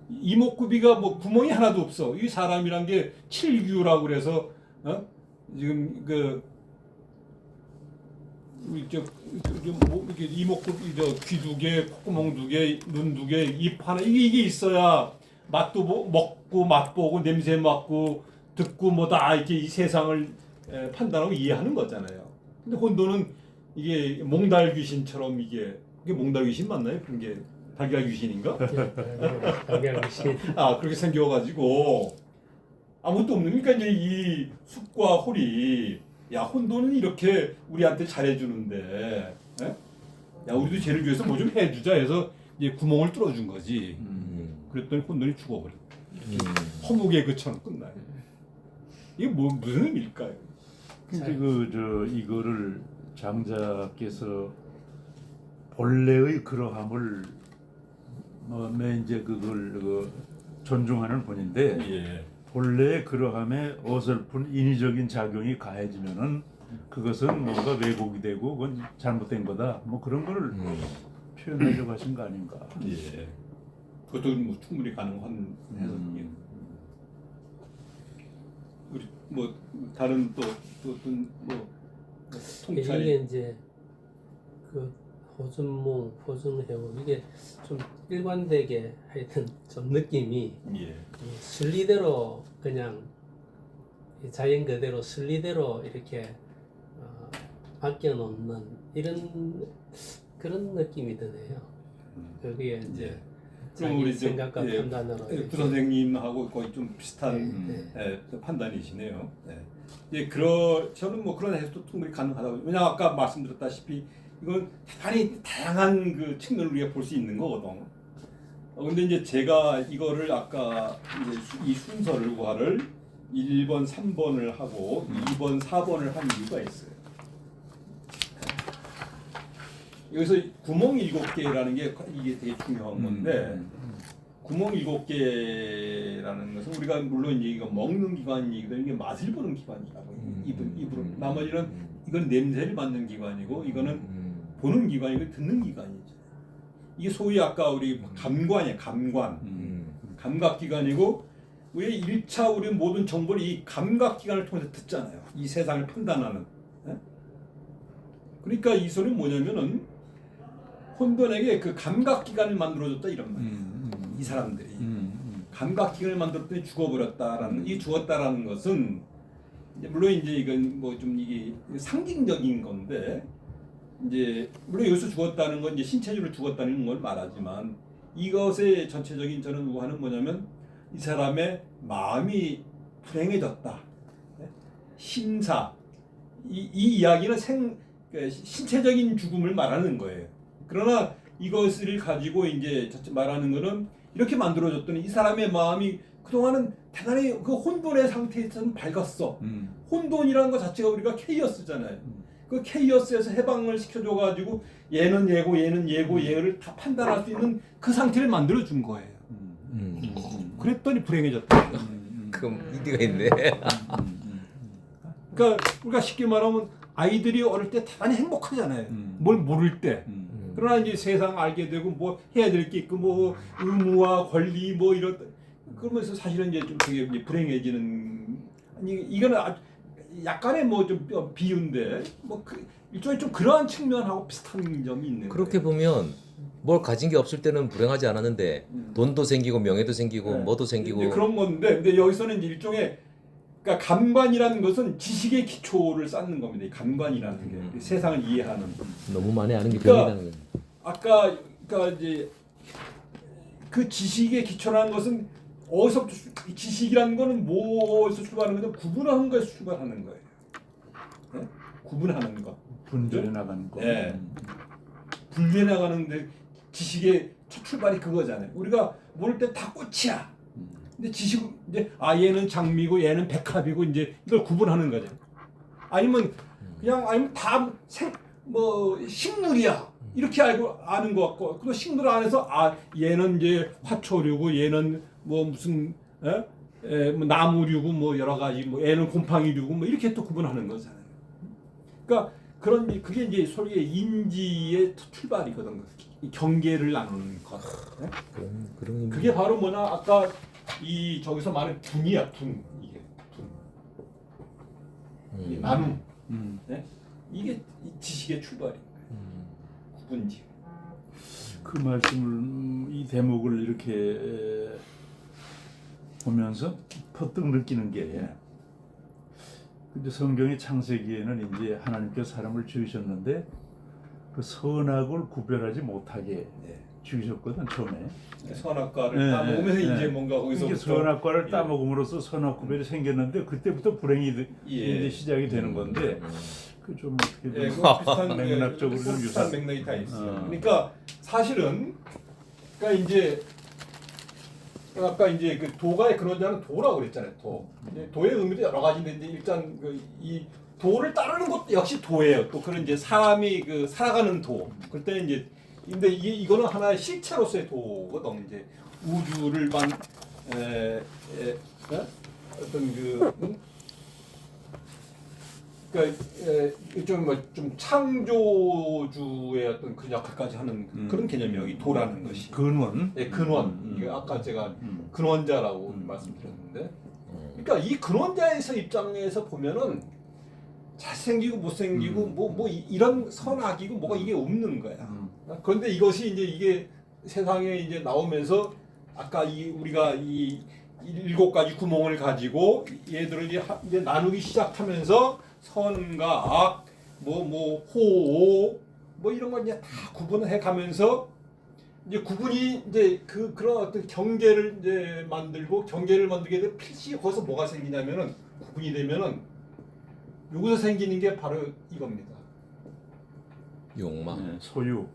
Speaker 1: 이목구비가 뭐 구멍이 하나도 없어. 이 사람이란 게 칠규라고 그래서 지금 이렇게 이목구비 귀 2개, 콧구멍 2개, 눈 2개, 입 하나 이게 있어야 맛도 먹고 맛보고 냄새 맡고 듣고 뭐 다 이렇게 이 세상을 판단하고 이해하는 거잖아요. 근데 혼돈은 이게 몽달 귀신처럼 이게 몽달 귀신 맞나요? 그게 달걀 귀신인가?
Speaker 2: 달걀 귀신.
Speaker 1: 그렇게 생겨가지고 아무것도 없는. 그러니까 이제 이 숲과 홀이 야 혼돈은 이렇게 우리한테 잘해주는데, 야 우리도 쟤를 위해서 뭐 좀 해주자 해서 이제 구멍을 뚫어준 거지. 그랬더니 혼돈이 죽어버려. 허무의 그처럼 끝나요. 이게 무슨 의미일까요?
Speaker 5: 근데 이거를 장자께서 본래의 그러함을 이제 그걸 존중하는 분인데
Speaker 1: 예.
Speaker 5: 본래의 그러함에 어설픈 인위적인 작용이 가해지면은 그것은 뭔가 왜곡이 되고 그건 잘못된 거다. 뭐 그런 거를 표현하려고 하신 거 아닌가?
Speaker 1: 예. 그것도 뭐 충분히 가능한 해석이에요. 우리 뭐 다른 또 어떤 뭐 통찰이
Speaker 2: 이게 이제 그 호전몽, 호전해오 이게 좀 일관되게 하여튼 좀 느낌이
Speaker 1: 예.
Speaker 2: 순리대로 그냥 자연 그대로 순리대로 이렇게 맡겨놓는 이런 그런 느낌이 드네요. 거기에 이제
Speaker 1: 예.
Speaker 2: 자기
Speaker 1: 우리
Speaker 2: 생각과
Speaker 1: 예,
Speaker 2: 판단으로
Speaker 1: 구 선생님하고 거의 좀 비슷한 판단이시네요. 예, 저는 뭐 그런 해석도 충분히 가능하다고. 왜냐 아까 말씀드렸다시피 이건 대단히 다양한 그 측면을 우리가 볼 수 있는 거거든. 근데 이제 제가 이거를 아까 이제 이 순서를 구화를 1번, 3번을 하고 2번, 4번을 한 이유가 있어요. 여기서 구멍 7개라는 게 이게 되게 중요한 건데 구멍 7개라는 것은 우리가 물론 이제 이거 먹는 기관이기도 이게 맛을 보는 기관이라고 입으로 나머지는 이건 냄새를 맡는 기관이고 이거는 보는 기관이고 듣는 기관이죠. 이게 소위 아까 우리 감관이에요. 감각기관이고 우리 1차 우리 모든 정보를 이 감각기관을 통해서 듣잖아요. 이 세상을 판단하는. 그러니까 이 소리는 뭐냐면은 혼돈에게 그 감각기관을 만들어줬다 이런 말이에요. 이 사람들이 감각기관을 만들었더니 죽어버렸다라는 이 죽었다라는 것은 물론 이제 이건 뭐 좀 이게 상징적인 건데 이제 물론 여기서 죽었다는 건 이제 신체적으로 죽었다는 걸 말하지만 이것의 전체적인 저는 우화는 뭐냐면 이 사람의 마음이 불행해졌다. 심사 이 이야기는 신체적인 죽음을 말하는 거예요. 그러나 이것을 가지고 이제 말하는 거는 이렇게 만들어졌더니 이 사람의 마음이 그동안은 대단히 그 혼돈의 상태에서는 밝았어. 혼돈이라는 것 자체가 우리가 케이어스잖아요. 그 케이어스에서 해방을 시켜줘가지고 얘는 얘고 얘는 얘고 얘를 다 판단할 수 있는 그 상태를 만들어준 거예요. 그랬더니 불행해졌다.
Speaker 4: 그럼 이디가 있네.
Speaker 1: 그러니까 우리가 쉽게 말하면 아이들이 어릴 때 대단히 행복하잖아요. 뭘 모를 때. 그러나 이제 세상 알게 되고 뭐 해야 될 게 있고 뭐 의무와 권리 뭐 이런 그러면서 사실은 이제 좀 되게 이제 불행해지는 아니 이거는 약간의 뭐 좀 비유인데 뭐 그 일종의 좀 그러한 측면하고 비슷한 점이 있는
Speaker 4: 그렇게
Speaker 1: 거예요.
Speaker 4: 보면 뭘 가진 게 없을 때는 불행하지 않았는데 돈도 생기고 명예도 생기고
Speaker 1: 네.
Speaker 4: 뭐도 생기고
Speaker 1: 이제 그런 건데 근데 여기서는 이제 일종의 그러니까 감관이라는 것은 지식의 기초를 쌓는 겁니다. 이 감관이라는 게 세상을 이해하는.
Speaker 4: 너무 많이 아는 게
Speaker 1: 그러니까
Speaker 4: 병이라는 거예요.
Speaker 1: 아까 그러니까 이제 그 지식의 기초라는 것은 어디서부터 지식이라는 거는 뭐에서 출발하는 거죠? 구분하는 거에서 출발하는 거예요. 네? 구분하는 거.
Speaker 5: 분별해 나가는 거.
Speaker 1: 네. 분리해 나가는데 지식의 첫 출발이 그거잖아요. 우리가 모를 때 다 꽃이야. 근데 지식 이제 얘는 장미고 얘는 백합이고 이제 이걸 구분하는 거죠. 아니면 그냥 아니면 다 뭐 식물이야. 이렇게 알고 아는 것 같고 그 식물 안에서 얘는 이제 화초류고 얘는 뭐 무슨 뭐 나무류고 뭐 여러 가지 뭐 얘는 곰팡이류고 뭐 이렇게 또 구분하는 거잖아요. 그러니까 그게 이제 소리의 인지의 출발이거든. 이 경계를 나누는 것. 네?
Speaker 4: 그런
Speaker 1: 그게 바로 뭐냐 아까 이 저기서 말하는 둔이야 둔 이게 둔. 이 나눔. 네? 이게 이 지식의 출발이에요. 구분지.
Speaker 5: 그 말씀을 이 대목을 이렇게 보면서 퍼뜩 느끼는 게 근데 성경의 창세기에는 이제 하나님께서 사람을 지으셨는데 그 선악을 구별하지 못하게 지으셨거든 처음에.
Speaker 1: 선악과를 따먹으면서 이제 뭔가 거기서
Speaker 5: 이게 선악과를 따먹음으로써 선악 구별이 생겼는데 그때부터 불행이 이제 시작이 되는 건데 그 좀 어떻게
Speaker 1: 그 비슷한
Speaker 5: 맥락적으로 좀
Speaker 1: 비슷한
Speaker 5: 유사.
Speaker 1: 맥락이 다 있어요. 그러니까 사실은 그러니까 이제 아까 이제 그 도가의 근원자는 도라고 그랬잖아요. 도. 이제 도의 의미도 여러 가지인데 이제 일단 이 도를 따르는 것도 역시 도예요. 또 그런 이제 사람이 그 살아가는 도. 그럴 때 이제 근데 이거는 하나의 실체로서의 도거든. 이제 우주를 어떤 그러니까 좀 창조주의 어떤 그 역할까지 하는 그런 개념이에요. 이 도라는 것이.
Speaker 5: 근원.
Speaker 1: 예, 근원. 이게 아까 제가 근원자라고 말씀드렸는데, 그러니까 이 근원자에서 입장에서 보면은 잘생기고 못생기고 뭐 이런 선악이고 뭐가 이게 없는 거야. 그런데 이것이 이게 세상에 이제 나오면서 아까 우리가 이 7가지 구멍을 가지고 얘들을 이제 나누기 시작하면서 선과 악, 호오, 이런 걸 이제 다 구분을 해 가면서 이제 구분이 이제 그런 어떤 경계를 이제 경계를 만들게 되면 필시 거기서 뭐가 생기냐면은 구분이 되면은 여기서 생기는 게 바로 이겁니다.
Speaker 4: 욕망.
Speaker 5: 소유.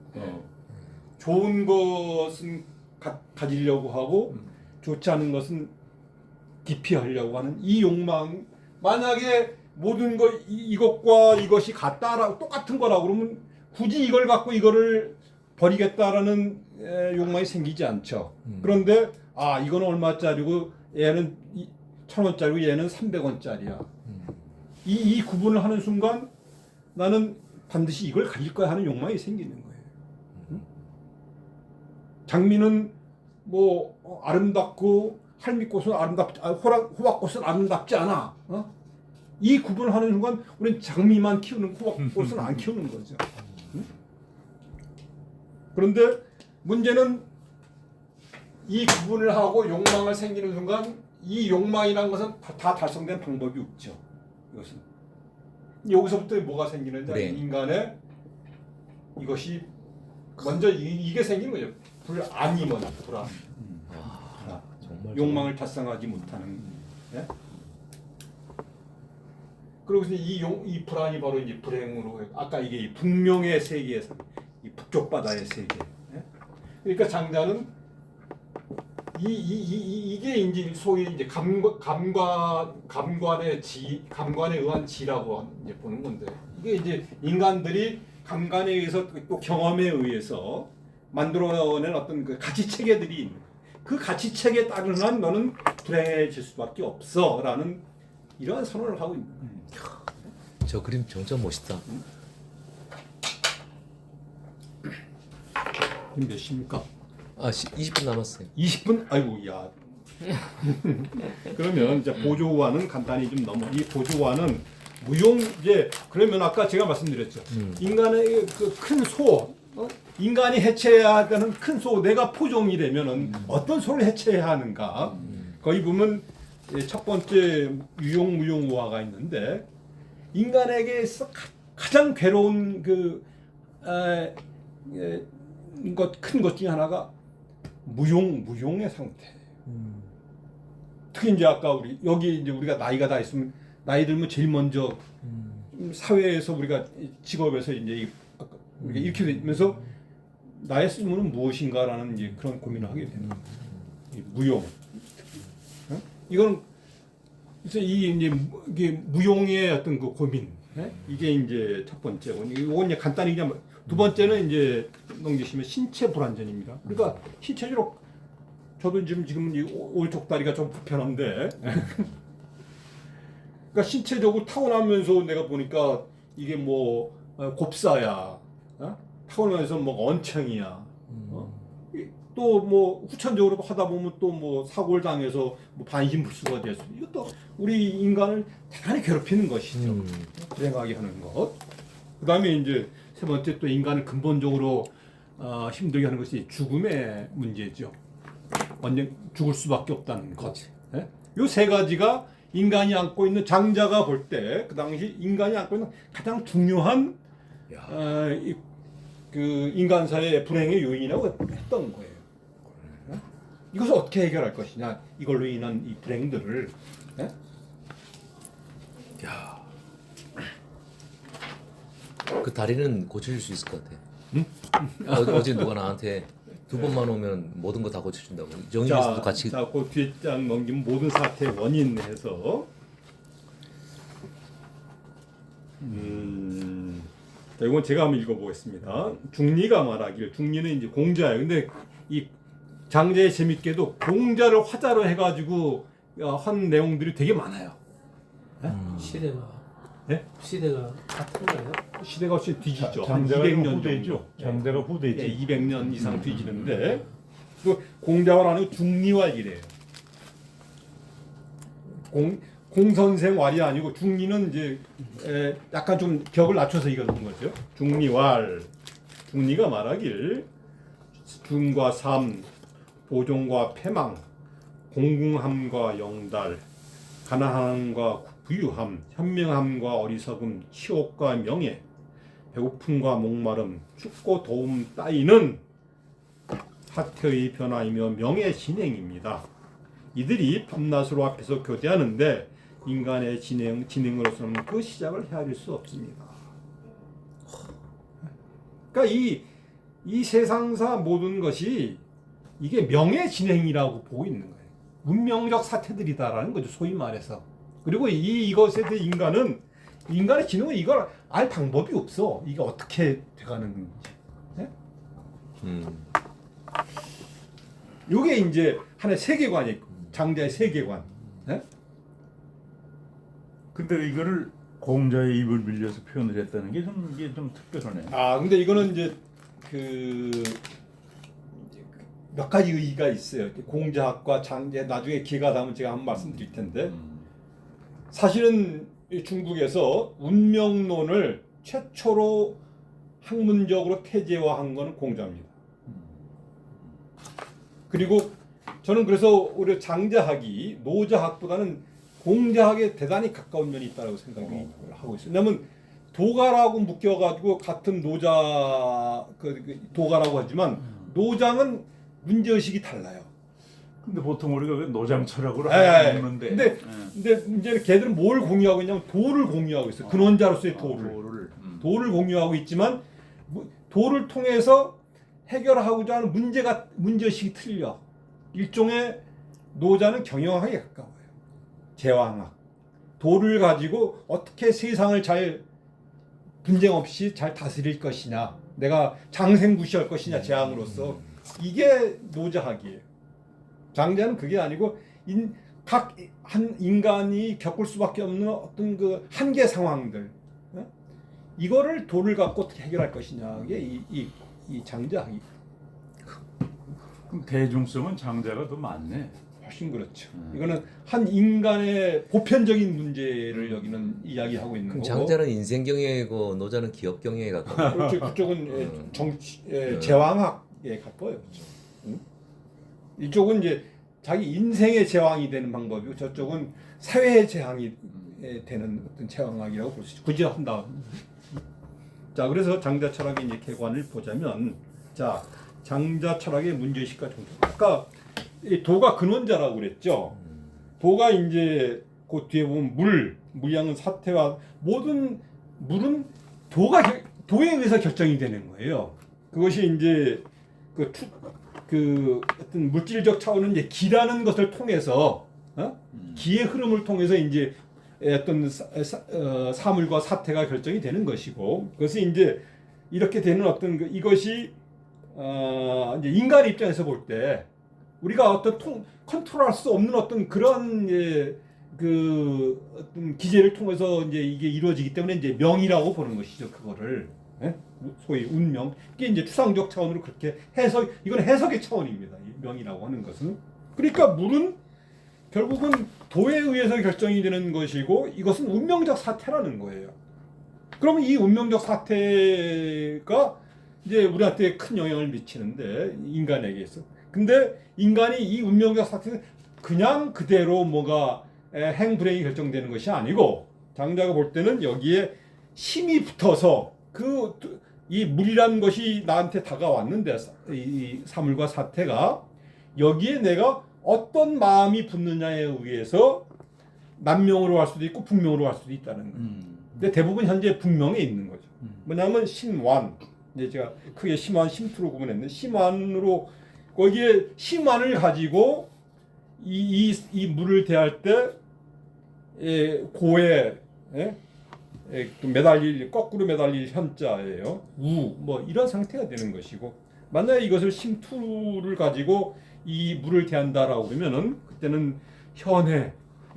Speaker 1: 좋은 것은 가지려고 하고 좋지 않은 것은 기피하려고 하는 이 욕망. 만약에 모든 이것과 이것이 같다라고 똑같은 거라고 그러면 굳이 이걸 갖고 이거를 버리겠다라는 욕망이 생기지 않죠. 그런데 이거는 얼마짜리고 얘는 1,000원짜리고 얘는 300원짜리야. 이 구분을 하는 순간 나는 반드시 이걸 가질 거야 하는 욕망이 생기는 거예요. 장미는 뭐 아름답고 할미꽃은 호박꽃은 아름답지 않아. 이 구분을 하는 순간 우리는 장미만 키우는 호박꽃은 안 키우는 거죠. 그런데 문제는 이 구분을 하고 욕망을 생기는 순간 이 욕망이라는 것은 다 달성된 방법이 없죠. 이것은 여기서부터 뭐가 생기느냐 인간의 이것이 먼저 이게 생기는 거죠. 불안이 먼저 불안.
Speaker 4: 정말
Speaker 1: 욕망을 달성하지 못하는. 예? 그리고 이 불안이 바로 이제 불행으로 아까 이게 이 북명의 세계에서 이 북쪽 바다의 세계. 예? 그러니까 장자는 이게 이제 소위 이제 감관에 의한 지라고 이제 보는 건데 이게 이제 인간들이 감관에 의해서 또 경험에 의해서 만들어낸 어떤 그 가치 체계들이 있는 그 가치 체계에 따르는 한 너는 불행해질 수밖에 없어라는 이러한 선언을 하고 있는 거예요.
Speaker 4: 저 그림 진짜 멋있다.
Speaker 1: 몇 시입니까?
Speaker 4: 20분 남았어요.
Speaker 1: 20분? 아이고 야. 그러면 이제 보조와는 간단히 좀 넘어. 이 보조와는 무용 이제 그러면 아까 제가 말씀드렸죠. 인간의 그 큰 소, 인간이 해체해야 되는 큰 소, 내가 포종이 되면은 어떤 소를 해체해야 하는가? 거기 보면 첫 번째 유용무용우화가 있는데 인간에게서 가장 괴로운 큰 것 중에 하나가 무용의 상태. 특히 이제 아까 여기 이제 우리가 나이가 다 있으면 나이 들면 제일 먼저 사회에서 우리가 직업에서 이제 우리가 이렇게 되면서 나의 쓸모는 무엇인가라는 이제 그런 고민을 하게 되는 이 무용. 이건 그래서 이게 무용의 어떤 그 고민. 이게 이제 첫 번째고 이건 이제 간단히 그냥 두 번째는 이제 넘기시면 신체 불완전입니다. 그러니까 신체적으로 저도 지금 이 오른쪽 다리가 좀 불편한데, 그러니까 신체적으로 타고나면서 내가 보니까 이게 뭐 곱사야, 타고나면서 뭐 언챙이야, 또 뭐 후천적으로 하다 보면 또 뭐 사고를 당해서 뭐 반신불수가 될 수, 이것도 우리 인간을 대단히 괴롭히는 것이죠. 불행하게 하는 것. 그다음에 이제 세 번째 또 인간을 근본적으로 힘들게 하는 것이 죽음의 문제죠. 언제 죽을 수밖에 없다는 것. 이 세 가지가 인간이 안고 있는 장자가 볼 때 그 당시 인간이 안고 있는 가장 중요한 그 인간사의 불행의 요인이라고 했던 거예요. 이것을 어떻게 해결할 것이냐, 이걸로 인한 이 불행들을.
Speaker 4: 야. 그 다리는 고쳐줄 수 있을 것 같아. 어제 누가 나한테 2번만 오면 모든 거 다 고쳐준다고. 정의에서도 같이.
Speaker 1: 자, 그 뒤에 장 넘기면 모든 사태의 원인에서. 자, 이건 제가 한번 읽어보겠습니다. 중리가 말하길, 중리는 이제 공자예요. 근데 이 장자에 재밌게도 공자를 화자로 해가지고 한 내용들이 되게 많아요.
Speaker 2: 시대가 같은가요?
Speaker 1: 시대가 훨씬 뒤지죠. 한
Speaker 5: 장자가
Speaker 1: 200년
Speaker 5: 후대죠.
Speaker 1: 정도.
Speaker 5: 장자가 후대지.
Speaker 1: 예, 200년 이상 뒤지는데 그 공자활 아니고 중리활이래요. 공선생활이 아니고 중리는 이제 약간 좀 격을 낮춰서 읽어놓은 거죠. 중리활. 중리가 말하길 중과 삼, 보종과 패망, 공궁함과 영달, 가난함과 부유함, 현명함과 어리석음, 치욕과 명예, 배고픔과 목마름, 춥고 더움 따위는 사태의 변화이며 명의 진행입니다. 이들이 밤낮으로 앞에서 교대하는데 인간의 진행으로서는 그 시작을 헤아릴 수 없습니다. 그러니까 이 세상사 모든 것이 이게 명의 진행이라고 보고 있는 거예요. 운명적 사태들이다라는 거죠, 소위 말해서. 그리고 이것에 대해 인간의 진행은 이걸 알 방법이 없어. 이게 어떻게 돼가는 건지. 네? 요게 이제 하나의 세계관이 장자의 세계관. 네?
Speaker 5: 근데 이거를 공자의 입을 빌려서 표현을 했다는 게 좀 특별하네.
Speaker 1: 근데 이거는 이제 몇 가지 의의가 있어요. 공자학과 장제 나중에 기회가 되면 제가 한번 말씀드릴 텐데 사실은 중국에서 운명론을 최초로 학문적으로 태제화한 것은 공자입니다. 그리고 저는 그래서 오히려 장자학이 노자학보다는 공자학에 대단히 가까운 면이 있다고 생각을 하고 있어요. 왜냐하면 도가라고 묶여가지고 같은 노자 도가라고 하지만 노장은 문제의식이 달라요.
Speaker 5: 근데 보통 우리가 왜 노장철학으로
Speaker 1: 네.
Speaker 5: 하는데
Speaker 1: 근데 문제는 걔들은 뭘 공유하고 있냐면 도를 공유하고 있어요. 근원자로서의 도를 공유하고 있지만 도를 통해서 해결하고자 하는 문제의식이 틀려. 일종의 노자는 경영학에 가까워요. 제왕학. 도를 가지고 어떻게 세상을 잘 분쟁 없이 잘 다스릴 것이냐, 내가 장생구시할 것이냐, 제왕으로서. 이게 노자학이에요. 장자는 그게 아니고 각 한 인간이 겪을 수밖에 없는 어떤 그 한계 상황들, 이거를 도를 갖고 어떻게 해결할 것이냐, 이게 이 장자학이.
Speaker 5: 그럼 대중성은 장자가 더 많네.
Speaker 1: 훨씬 그렇죠. 이거는 한 인간의 보편적인 문제를 여기는 이야기하고 있는
Speaker 4: 그럼
Speaker 1: 거고.
Speaker 4: 장자는 인생 경영이고 노자는 기업 경영에 가까워.
Speaker 1: 그렇죠. 그쪽은 정치, 제왕학에 가까워요. 그렇죠. 응? 이쪽은 이제 자기 인생의 제왕이 되는 방법이고 저쪽은 사회의 제왕이 되는 어떤 제왕학이라고 볼 수 있죠. 굳이 한다. 자, 그래서 장자 철학의 이제 개관을 보자면, 자, 장자 철학의 문제의식과 종교. 아까 이 도가 근원자라고 그랬죠. 도가 이제 그 뒤에 보면 물양은 사태와 모든 물은 도에 의해서 결정이 되는 거예요. 그것이 이제 그 어떤 물질적 차원은 이제 기라는 것을 통해서 기의 흐름을 통해서 이제 어떤 사물과 사태가 결정이 되는 것이고, 그것이 이제 이렇게 되는 어떤 이것이 이제 인간 입장에서 볼 때 우리가 어떤 컨트롤할 수 없는 어떤 그런 그 어떤 기제를 통해서 이제 이게 이루어지기 때문에 이제 명이라고 보는 것이죠. 그거를 소위 운명. 이게 이제 추상적 차원으로 그렇게 이건 해석의 차원입니다. 이 명이라고 하는 것은. 그러니까 물은 결국은 도에 의해서 결정이 되는 것이고 이것은 운명적 사태라는 거예요. 그러면 이 운명적 사태가 이제 우리한테 큰 영향을 미치는데 인간에게서. 근데 인간이 이 운명적 사태는 그냥 그대로 뭐가 행불행이 결정되는 것이 아니고 장자가 볼 때는 여기에 힘이 붙어서 이 물이라는 것이 나한테 다가왔는데 이 사물과 사태가 여기에 내가 어떤 마음이 붙느냐에 의해서 남명으로 갈 수도 있고 북명으로 갈 수도 있다는 거예요. 근데 대부분 현재 북명에 있는 거죠. 뭐냐면 신완, 이제 제가 크게 심완, 심투로 구분했는데 심완으로 거기에 심완을 가지고 이 물을 대할 때 고에 거꾸로 매달릴 현자예요. 뭐 이런 상태가 되는 것이고, 만약에 이것을 심투를 가지고 이 물을 대한다라고 그러면은 그때는 현해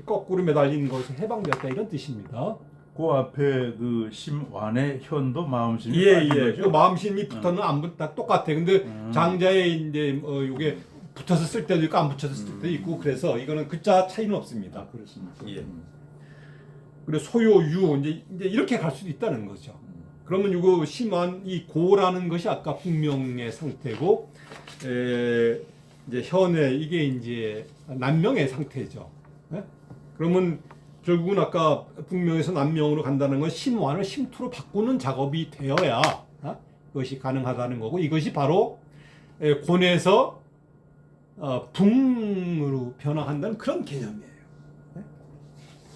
Speaker 1: 거꾸로 매달린 것은 해방되었다 이런 뜻입니다.
Speaker 5: 그 앞에 그 심완의 현도 마음심이
Speaker 1: 예. 그 마음심이 붙어는 안 붙다 똑같아. 근데 장자에 이제 요게 붙어서 쓸 때도 있고 안 붙어서 쓸 때도 있고 그래서 이거는 글자 차이는 없습니다.
Speaker 5: 그렇습니다.
Speaker 1: 예. 그리고 소요 유 이제 이렇게 갈 수도 있다는 거죠. 그러면 이거 심한 이 고라는 것이 아까 북명의 상태고 이제 현의 이게 이제 남명의 상태죠. 예? 그러면 결국은 아까 북명에서 남명으로 간다는 건 심완을 심투로 바꾸는 작업이 되어야 그것이 가능하다는 거고, 이것이 바로 곤에서 붕으로 변화한다는 그런 개념이에요.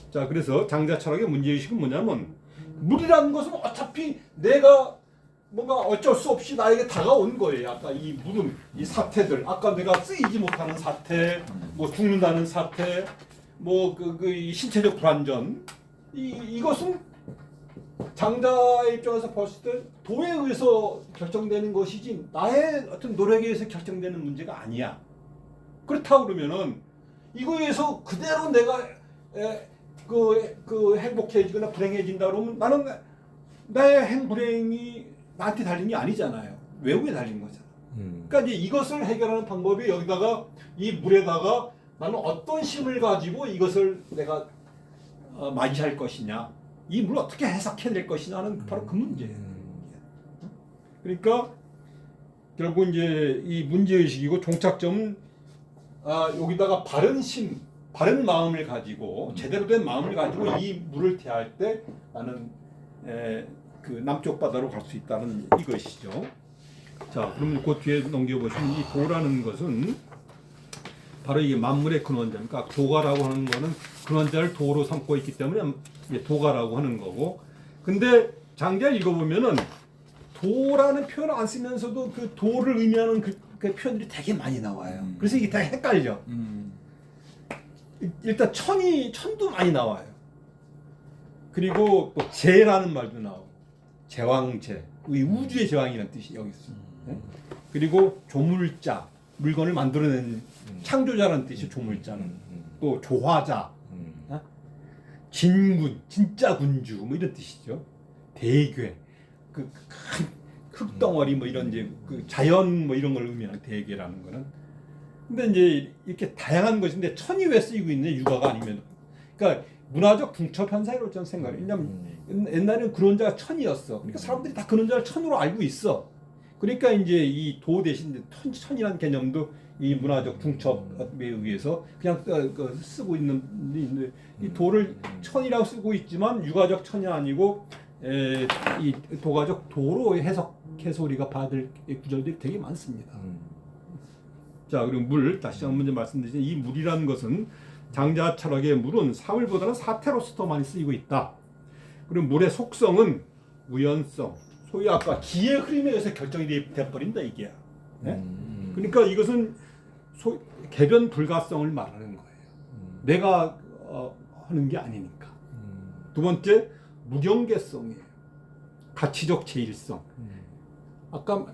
Speaker 1: 자, 그래서 장자 철학의 문제의식은 뭐냐면 물이라는 것은 어차피 내가 뭔가 어쩔 수 없이 나에게 다가온 거예요. 아까 이 물은 이 사태들, 아까 내가 쓰이지 못하는 사태, 뭐 죽는다는 사태, 뭐 이 신체적 불안전, 이것은 장자의 입장에서 봤을 때 도에 의해서 결정되는 것이지 나의 어떤 노력에 의해서 결정되는 문제가 아니야. 그렇다고 그러면은 이거에 의해서 그대로 내가 그 행복해지거나 불행해진다 그러면 나는 나의 행불행이 나한테 달린 게 아니잖아요. 외부에 달린 거잖아. 그러니까 이제 이것을 해결하는 방법이 여기다가 이 물에다가 나는 어떤 힘을 가지고 이것을 내가 맞이할 것이냐, 이 물을 어떻게 해석해낼 것이냐는 바로 그 문제예요. 그러니까 결국 이제 이 문제의식이고 종착점은 여기다가 바른 힘, 바른 마음을 가지고 제대로 된 마음을 가지고 이 물을 대할 때 나는 그 남쪽 바다로 갈 수 있다는 이것이죠. 자, 그러면 그 뒤에 넘겨보시면 이 도라는 것은 바로 이게 만물의 근원자, 그러니까 도가라고 하는 거는 근원자를 도로 삼고 있기 때문에 도가라고 하는 거고, 근데 장자를 읽어보면은 도라는 표현을 안 쓰면서도 그 도를 의미하는 그 표현들이 되게 많이 나와요. 그래서 이게 되게 헷갈려. 일단 천도 많이 나와요. 그리고 또 제라는 말도 나오고, 제왕제, 우주의 제왕이라는 뜻이 여기 있어요. 네? 그리고 조물자, 물건을 만들어내는 창조자라는 뜻이 조물자는. 또 조화자, 진군, 진짜 군주, 뭐 이런 뜻이죠. 대괴, 그 큰 흙덩어리 뭐 이런 이제 그 자연 뭐 이런 걸 의미하는 대괴라는 거는 근데 이제 이렇게 다양한 것인데 천이 왜 쓰이고 있냐 육아가 아니면. 그러니까 문화적 중첩 현상이라고 저는 생각해요. 왜냐면 옛날에는 근원자가 천이었어. 그러니까 사람들이 다 근원자를 천으로 알고 있어. 그러니까 이제 이 도 대신 천이라는 개념도 이 문화적 중첩에 의해서 그냥 쓰고 있는데 이 도를 천이라고 쓰고 있지만 육아적 천이 아니고 이 도가적 도로 해석해서 우리가 받을 구절들이 되게 많습니다. 자, 그리고 물 다시 한번 먼저 말씀드리지만 이 물이라는 것은 장자 철학의 물은 사물보다는 사태로서 더 많이 쓰이고 있다. 그리고 물의 속성은 우연성, 소위 아까 기의 흐름에 의해서 결정이 돼버린다 이게. 네? 그러니까 이것은 개변 불가성을 말하는 거예요. 내가 하는 게 아니니까. 두 번째 무경계성이에요. 가치적 제일성. 아까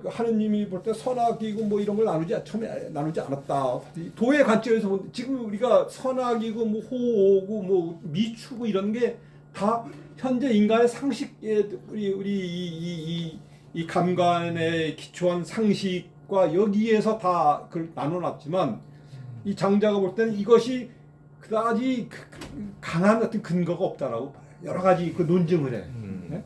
Speaker 1: 하느님이 볼 때 선악이고 뭐 이런 걸 처음에 나누지 않았다. 도의 관점에서 지금 우리가 선악이고 뭐 호오고 뭐 미추고 이런 게 다 현재 인간의 상식에 우리 이 감관에 기초한 상식과 여기에서 다 그걸 나눠놨지만 이 장자가 볼 때는 이것이 그다지 강한 어떤 근거가 없다라고 봐요. 여러 가지 그 논증을 해. 네?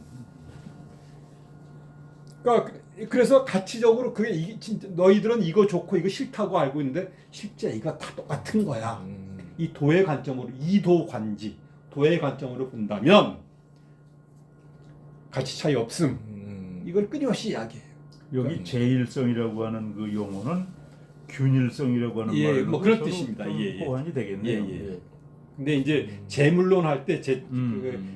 Speaker 1: 그러니까 그래서 가치적으로 그게 진짜 너희들은 이거 좋고 이거 싫다고 알고 있는데 실제 이거 다 똑같은 거야. 이 도의 관점으로 이도관지 도의 관점으로 본다면 가치 차이 없음. 이걸 끊임없이 이야기해요.
Speaker 5: 여기 제일성이라고 하는 그 용어는 균일성이라고 하는
Speaker 1: 예,
Speaker 5: 말로
Speaker 1: 뭐 그런 뜻입니다.
Speaker 5: 호환이 되겠네요.
Speaker 1: 예. 근데 이제 재물론 할 때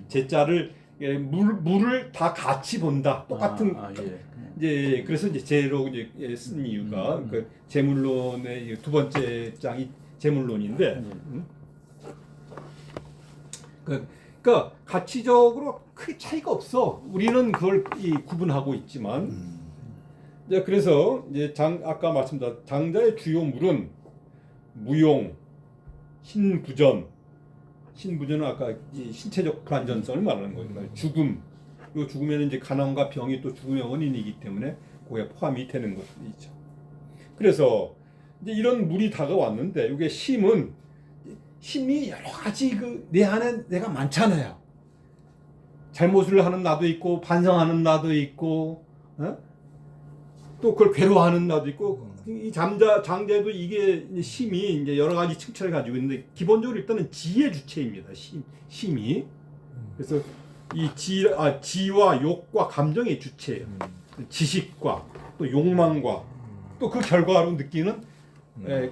Speaker 1: 제자를 물을 다 같이 본다. 똑같은 이제 그래서 이제 제로 이제 쓴 이유가 그 재물론의 두 번째 장이 재물론인데 그러니까 가치적으로 크게 차이가 없어. 우리는 그걸 구분하고 있지만 이제 그래서 이제 아까 말씀드린 장자의 주요 물은 무용, 신부전. 신부전은 아까 신체적 불안전성을 말하는 거예요. 죽음. 이 죽음에는 이제 가난과 병이 또 죽음의 원인이기 때문에 그게 포함이 되는 것이죠. 그래서 이제 이런 물이 다가왔는데 이게 심이 여러 가지 내 안에 내가 많잖아요. 잘못을 하는 나도 있고 반성하는 나도 있고 또 그걸 괴로워하는 나도 있고 이 장자도 이게 심이 이제 여러 가지 층차를 가지고 있는데 기본적으로 일단은 지의 주체입니다. 심이. 그래서 이 지와 욕과 감정의 주체예요. 지식과 또 욕망과 또 그 결과로 느끼는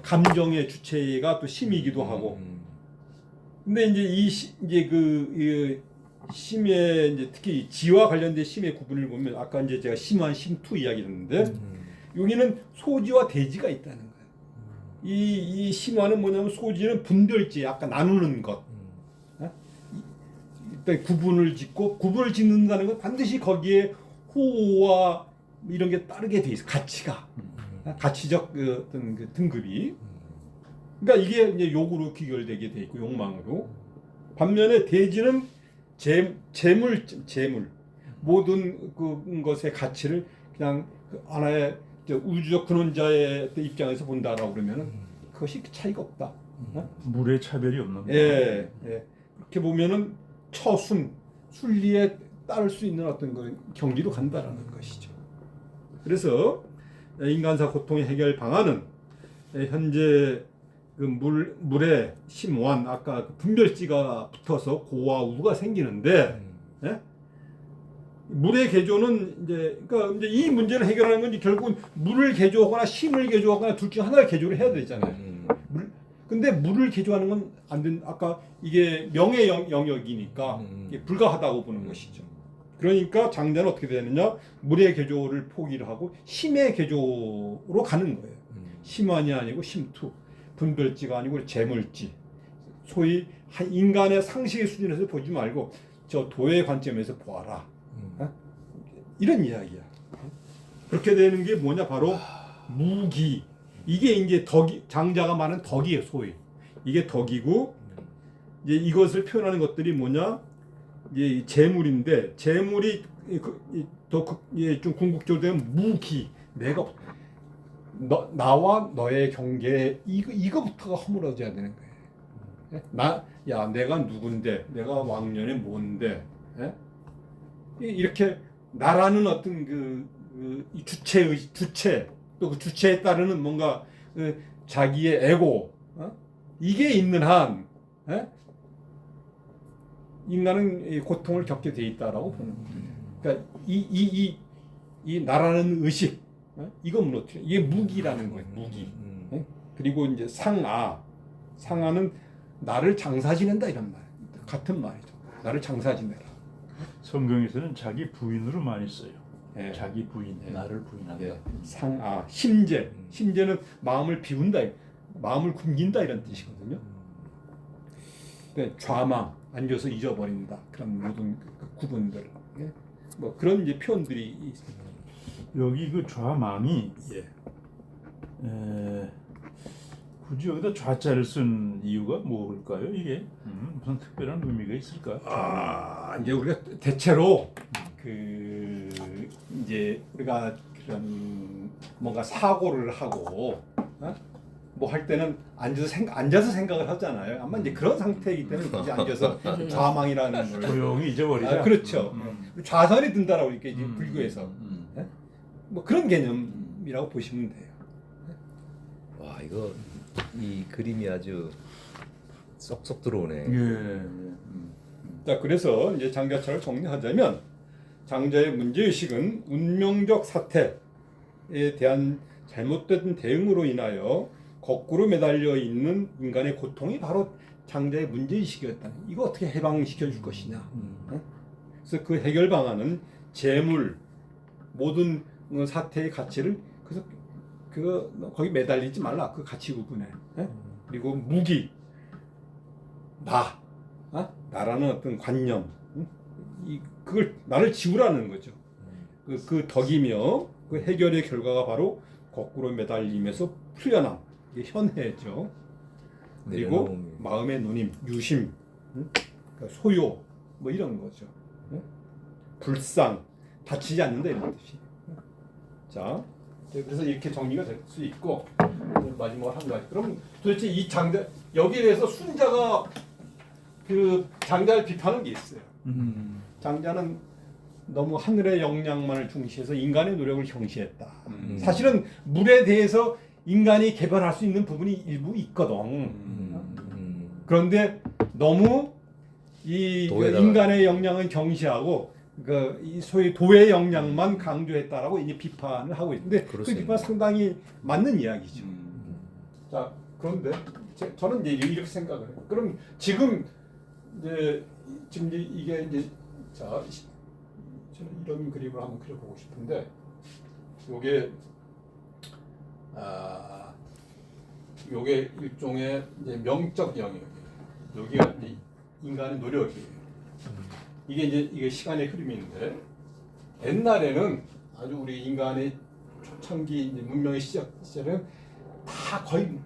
Speaker 1: 감정의 주체가 또 심이기도 하고. 근데 이제 그 심의 이제 특히 지와 관련된 심의 구분을 보면 아까 이제 제가 심한 심투 이야기했는데 여기는 소지와 대지가 있다는 거예요. 이 심화는 뭐냐면 소지는 분별지, 아까 나누는 것. 일단 구분을 짓는다는 건 반드시 거기에 호와 이런 게 따르게 돼 있어. 가치적 어떤 그 등급이. 그러니까 이게 이제 욕으로 귀결되게 돼 있고 욕망으로. 반면에 대지는 재물 모든 것의 가치를 그냥 하나의 우주적 근원자의 입장에서 본다라고 그러면은 그것이 차이가 없다.
Speaker 5: 물의 차별이 없는 거예요.
Speaker 1: 예. 그렇게 보면은 순리에 따를 수 있는 어떤 그 경지로 간다라는 것이죠. 그래서 인간사 고통의 해결 방안은 현재 그 물의 심원 아까 그 분별지가 붙어서 고와 우가 생기는데 물의 개조는 그러니까 이제 이 문제를 해결하는 건 결국은 물을 개조하거나 심을 개조하거나 둘 중 하나를 개조를 해야 되잖아요. 근데 물을 개조하는 건 안 된. 아까 이게 명의 영역이니까 이게 불가하다고 보는 것이죠. 그러니까 장자는 어떻게 되느냐? 물의 개조를 포기를 하고 심의 개조로 가는 거예요. 심환이 아니고 심투, 분별지가 아니고 재물지. 소위 인간의 상식의 수준에서 보지 말고 저 도의 관점에서 보아라. 이런 이야기야. 그렇게 되는 게 뭐냐? 바로 무기. 이게 이제 장자가 말하는 덕이에요, 소위. 이게 덕이고, 이제 이것을 표현하는 것들이 뭐냐? 이제 재물인데, 재물이 좀 궁극적으로 되면 무기. 내가 나와 너의 경계 이거부터가 허물어져야 되는 거예요. 야 내가 누군데, 내가 왕년에 뭔데, 예? 이렇게 나라는 어떤 이 주체 또 그 주체에 따르는 뭔가 자기의 에고, 이게 있는 한, 예? 인간은 이 고통을 겪게 돼 있다라고 보는 거예요. 그러니까 이 나라는 의식, 이거 무너뜨려. 이게 무기라는 거예요. 무기. 그리고 이제 상아는 나를 장사 지낸다 이런 말. 같은 말이죠. 나를 장사 지내라.
Speaker 5: 성경에서는 자기 부인으로 많이 써요.
Speaker 1: 예.
Speaker 5: 자기 부인, 나를 부인한다.
Speaker 1: 예. 상아, 심재는 마음을 비운다, 마음을 굶긴다 이런 뜻이거든요. 좌망, 앉아서 잊어버린다. 그런 모든 구분들, 예? 뭐 그런 이제 표현들이 있습니다.
Speaker 5: 여기 그 좌망이
Speaker 1: 예.
Speaker 5: 굳이 여기다 좌자를 쓴 이유가 뭘까요? 이게 무슨 특별한 의미가 있을까?
Speaker 1: 이제 우리가 대체로 이제 우리가 그런 뭔가 사고를 하고 뭐 할 때는 앉아서 생각을 하잖아요. 아마 이제 그런 상태이기 때문에 이제 앉아서 좌망이라는 걸
Speaker 5: 조용히 잊어버리자.
Speaker 1: 그렇죠. 좌선이 든다라고 이렇게 이제 불교에서 뭐 그런 개념이라고 보시면 돼요.
Speaker 4: 와 이거 이 그림이 아주 쏙쏙 들어오네.
Speaker 5: 예.
Speaker 1: 자, 그래서 이제 장자차를 정리하자면 장자의 문제의식은 운명적 사태에 대한 잘못된 대응으로 인하여 거꾸로 매달려 있는 인간의 고통이 바로 장자의 문제의식이었다. 이거 어떻게 해방시켜 줄 것이냐. 그래서 그 해결 방안은 재물, 모든 사태의 가치를 그래서 거기 매달리지 말라. 그 가치 구분에. 그리고 무기, 나라는 어떤 관념, 그걸 나를 지우라는 거죠. 그 덕이며 그 해결의 결과가 바로 거꾸로 매달림에서 풀려남, 이게 현해죠. 그리고
Speaker 4: 내려놓음이.
Speaker 1: 마음의 누님, 유심, 그러니까 소요, 뭐 이런 거죠. 불상, 다치지 않는다 이런 뜻이. 자, 그래서 이렇게 정리가 될 수 있고 마지막으로 한 가지. 그럼 도대체 이 장자 여기에 대해서 순자가 그 장자를 비판한 게 있어요. 장자는 너무 하늘의 영향만을 중시해서 인간의 노력을 경시했다. 사실은 물에 대해서 인간이 개발할 수 있는 부분이 일부 있거든. 그런데 너무 이 인간의 역량을 경시하고 이 소위 도의 역량만 강조했다라고 이제 비판을 하고 있는데 그 비판 상당히 맞는 이야기죠. 자, 그런데 저는 이제 이렇게 생각을 해요. 그럼 지금 이게 이제 자, 저는 이런 그림을 한번 그려보고 싶은데 요게 일종의 이제 명적 영역이에요. 여기가 이제 인간의 노력이에요. 이게 시간의 흐름인데 옛날에는 아주 우리 인간의 초창기 이제 문명의 시절은 다 거의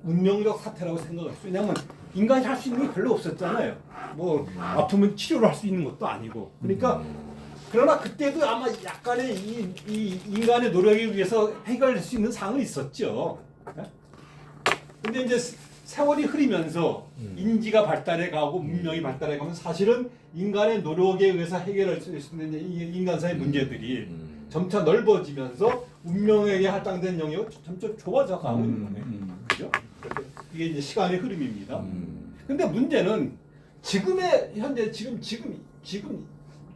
Speaker 1: 운명적 사태라고 생각했어요. 왜냐하면 인간이 할 수 있는 게 별로 없었잖아요. 뭐 아프면 치료를 할 수 있는 것도 아니고. 그러니까 그러나 그때도 아마 약간의 이 인간의 노력에 의해서 해결될 수 있는 상은 있었죠. 근데 이제 세월이 흐르면서 인지가 발달해 가고 문명이 발달해 가면 사실은 인간의 노력에 의해서 해결할 수 있는 인간사의 문제들이 점차 넓어지면서 운명에게 할당된 영역이 점점 좁아져 가고 있는 거네요. 그죠? 이게 이제 시간의 흐름입니다. 근데 문제는 지금의 현재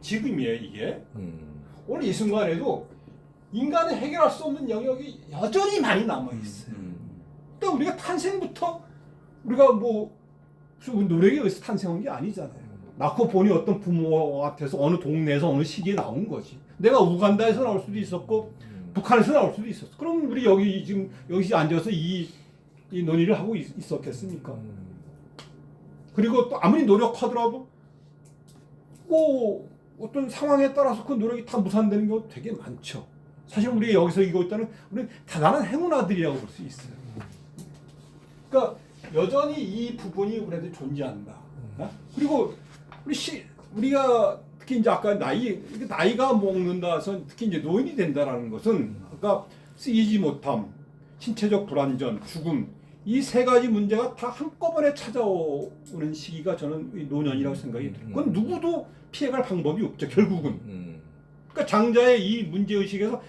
Speaker 1: 지금이에요, 이게. 오늘 이 순간에도 인간이 해결할 수 없는 영역이 여전히 많이 남아 있어요. 또 우리가 탄생부터 우리가 뭐 노력에 의해서 탄생한 게 아니잖아요. 낳고 보니 어떤 부모한테서 어느 동네에서 어느 시기에 나온 거지. 내가 우간다에서 나올 수도 있었고 북한에서 나올 수도 있었어. 그럼 우리 여기 앉아서 이 논의를 하고 있었겠습니까? 그리고 또 아무리 노력하더라도 뭐 어떤 상황에 따라서 그 노력이 다 무산되는 경우 되게 많죠. 사실 우리 여기서 이거 있다는 우리는 대단한 행운아들이라고 볼 수 있어요. 그러니까 여전히 이 부분이 우리한테 존재한다. 그리고 우리가 특히 이제 아까 나이가 먹는다서 특히 이제 노인이 된다라는 것은 아까 쓰이지 못함, 신체적 불안전, 죽음 이 세 가지 문제가 다 한꺼번에 찾아오는 시기가 저는 이 노년이라고 생각이 들어요. 그건 누구도 피해갈 방법이 없죠. 결국은. 그러니까 장자의 이 문제 의식에서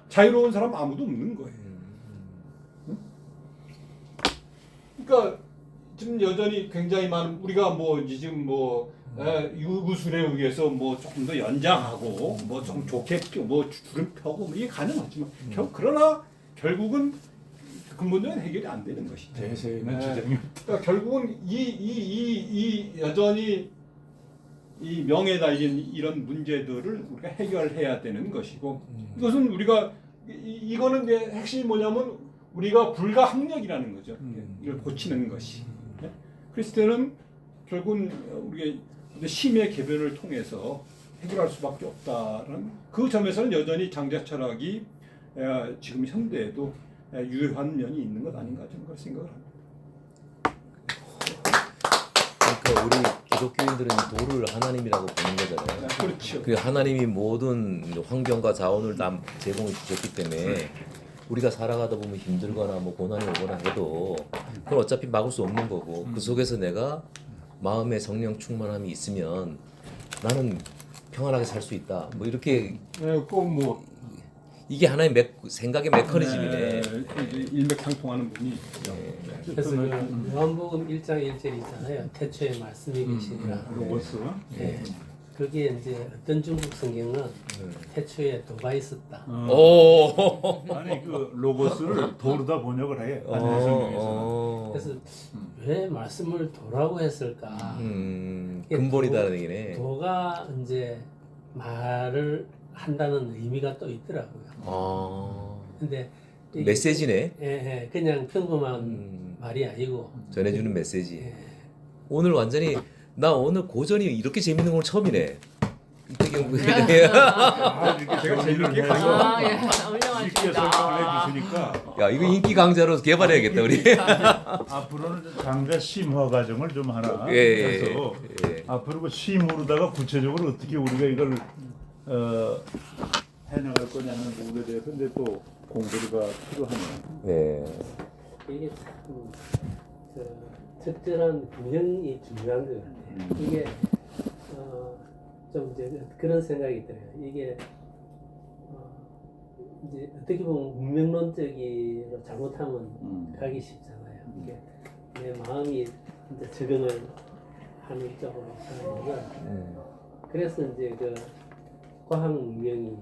Speaker 1: 자유로운 사람 아무도 없는 거예요. 그러니까 지금 여전히 굉장히 많은 우리가 뭐 지금 뭐 유구술에 의해서 뭐 조금 더 연장하고 뭐 좀 좋게 뭐 줄을 펴고 뭐 이게 가능하지만 그러나 결국은 근본적인 해결이 안 되는 것이죠.
Speaker 5: 대세에는 지장이
Speaker 1: 그러니까 결국은 이 여전히 이 명예달린 이런 문제들을 우리가 해결해야 되는 것이고 이것은 우리가 이거는 이제 핵심이 뭐냐면 우리가 불가항력이라는 거죠. 이걸 고치는 것이. 그리스도는 결국은 우리가 심의 개변을 통해서 해결할 수밖에 없다는 그 점에서는 여전히 장자 철학이 지금 현대에도 유효한 면이 있는 것 아닌가 저는 그렇게 생각을 합니다.
Speaker 4: 그러니까 우리 기독교인들은 도를 하나님이라고 보는 거잖아요.
Speaker 1: 그렇죠.
Speaker 4: 그 하나님이 모든 환경과 자원을 다 제공해 주셨기 때문에 우리가 살아가다 보면 힘들거나 뭐 고난이 오거나 해도 그건 어차피 막을 수 없는 거고 그 속에서 내가 마음의 성령 충만함이 있으면 나는 평안하게 살 수 있다. 뭐 이렇게
Speaker 1: 꼭뭐
Speaker 4: 이게 하나의 생각의 메커니즘이네.
Speaker 1: 일맥상통하는 분이
Speaker 2: 그래서 그 요한복음 1장 1절 있잖아요. 태초에 말씀이 계시니라.
Speaker 5: 로고스.
Speaker 2: 네. 그게 이제 어떤 중국 성경은 태초에 도가 있었다.
Speaker 4: 오.
Speaker 5: 아니 그 로고스를 도르다 번역을 해. 한글 성경에서는.
Speaker 2: 그래서 왜 말씀을 도라고 했을까?
Speaker 4: 근본이다는 얘기네.
Speaker 2: 도가 이제 말을 한다는 의미가 또 있더라고요. 근데 이게
Speaker 4: 메시지네.
Speaker 2: 예, 그냥 평범한 말이 아니고
Speaker 4: 전해주는 메시지.
Speaker 2: 예.
Speaker 4: 오늘 완전히 나 오늘 고전이 이렇게 재밌는 건 처음이네. 이태경 부회장이.
Speaker 5: 제가 재밌게
Speaker 3: 아, 예.
Speaker 5: 쉽게
Speaker 3: 훌륭하십니다.
Speaker 5: 설명을 해주시니까
Speaker 4: 야 이거 인기 강좌로 개발해야겠다 우리.
Speaker 5: 앞으로는 장자 심화 과정을 좀 하나
Speaker 4: 예,
Speaker 5: 해서
Speaker 4: 예.
Speaker 5: 앞으로 그 심으로다가 구체적으로 어떻게 우리가 이걸 해나갈 거냐는 부분에 대해서 이제 또 공부가 필요하네요.
Speaker 4: 네.
Speaker 2: 이게 참 적절한 균형이 중요한 것 같아요. 이게 좀 이제 그런 생각이 들어요. 이게 이제 어떻게 보면 운명론적으로 잘못하면 가기 쉽잖아요. 이게 내 마음이 이제 적응을 하는 쪽으로 가는 그래서 이제 그 과학 문명이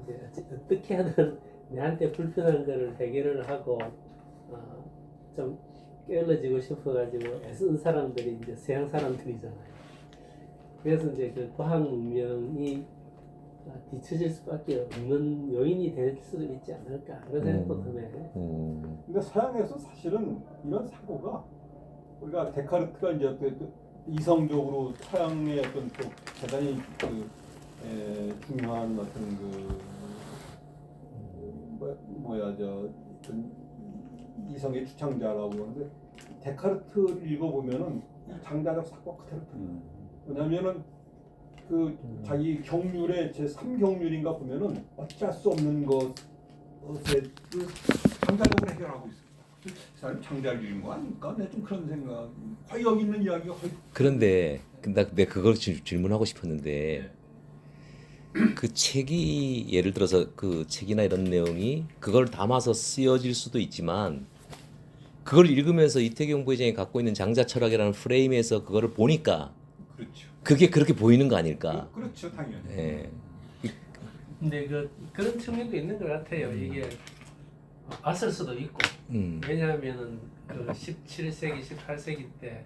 Speaker 2: 이제 어떻게 하든 내한테 불편한 거를 해결을 하고 좀 깨어지고 싶어가지고 애쓴 사람들이 이제 서양 사람들이잖아요. 그래서 이제 그 과학 문명이 뒤처질 수밖에 없는 요인이 될 수도 있지 않을까 그런 생각도 드네.
Speaker 1: 근데 서양에서 사실은 이런 사고가 우리가 데카르트가 이제 이성적으로 서양의 어떤 또 대단히 중요한 어떤 이성의 주창자라고 하는데 데카르트를 읽어보면은 장자적 사고 그대로 들어요. 왜냐면은 그 자기 경률의 제 3경률인가 보면은 어쩔 수 없는 것을 장자적으로 해결하고 있습니다. 이 사람 장자를 읽은 거 아닙니까? 내 좀 그런 생각. 거의 여기 있는 이야기가 거의.
Speaker 4: 그런데 내가 그걸 질문하고 싶었는데 그 책이 예를 들어서 그 책이나 이런 내용이 그걸 담아서 쓰여질 수도 있지만 그걸 읽으면서 이태경 부회장이 갖고 있는 장자 철학이라는 프레임에서 그거를 보니까
Speaker 1: 그렇죠.
Speaker 4: 그게 그렇게 보이는 거 아닐까?
Speaker 1: 그렇죠, 당연히.
Speaker 4: 예.
Speaker 2: 근데 그런 측면도 있는 것 같아요. 이게 봤을 수도 있고 왜냐하면은 그 17세기, 18세기 때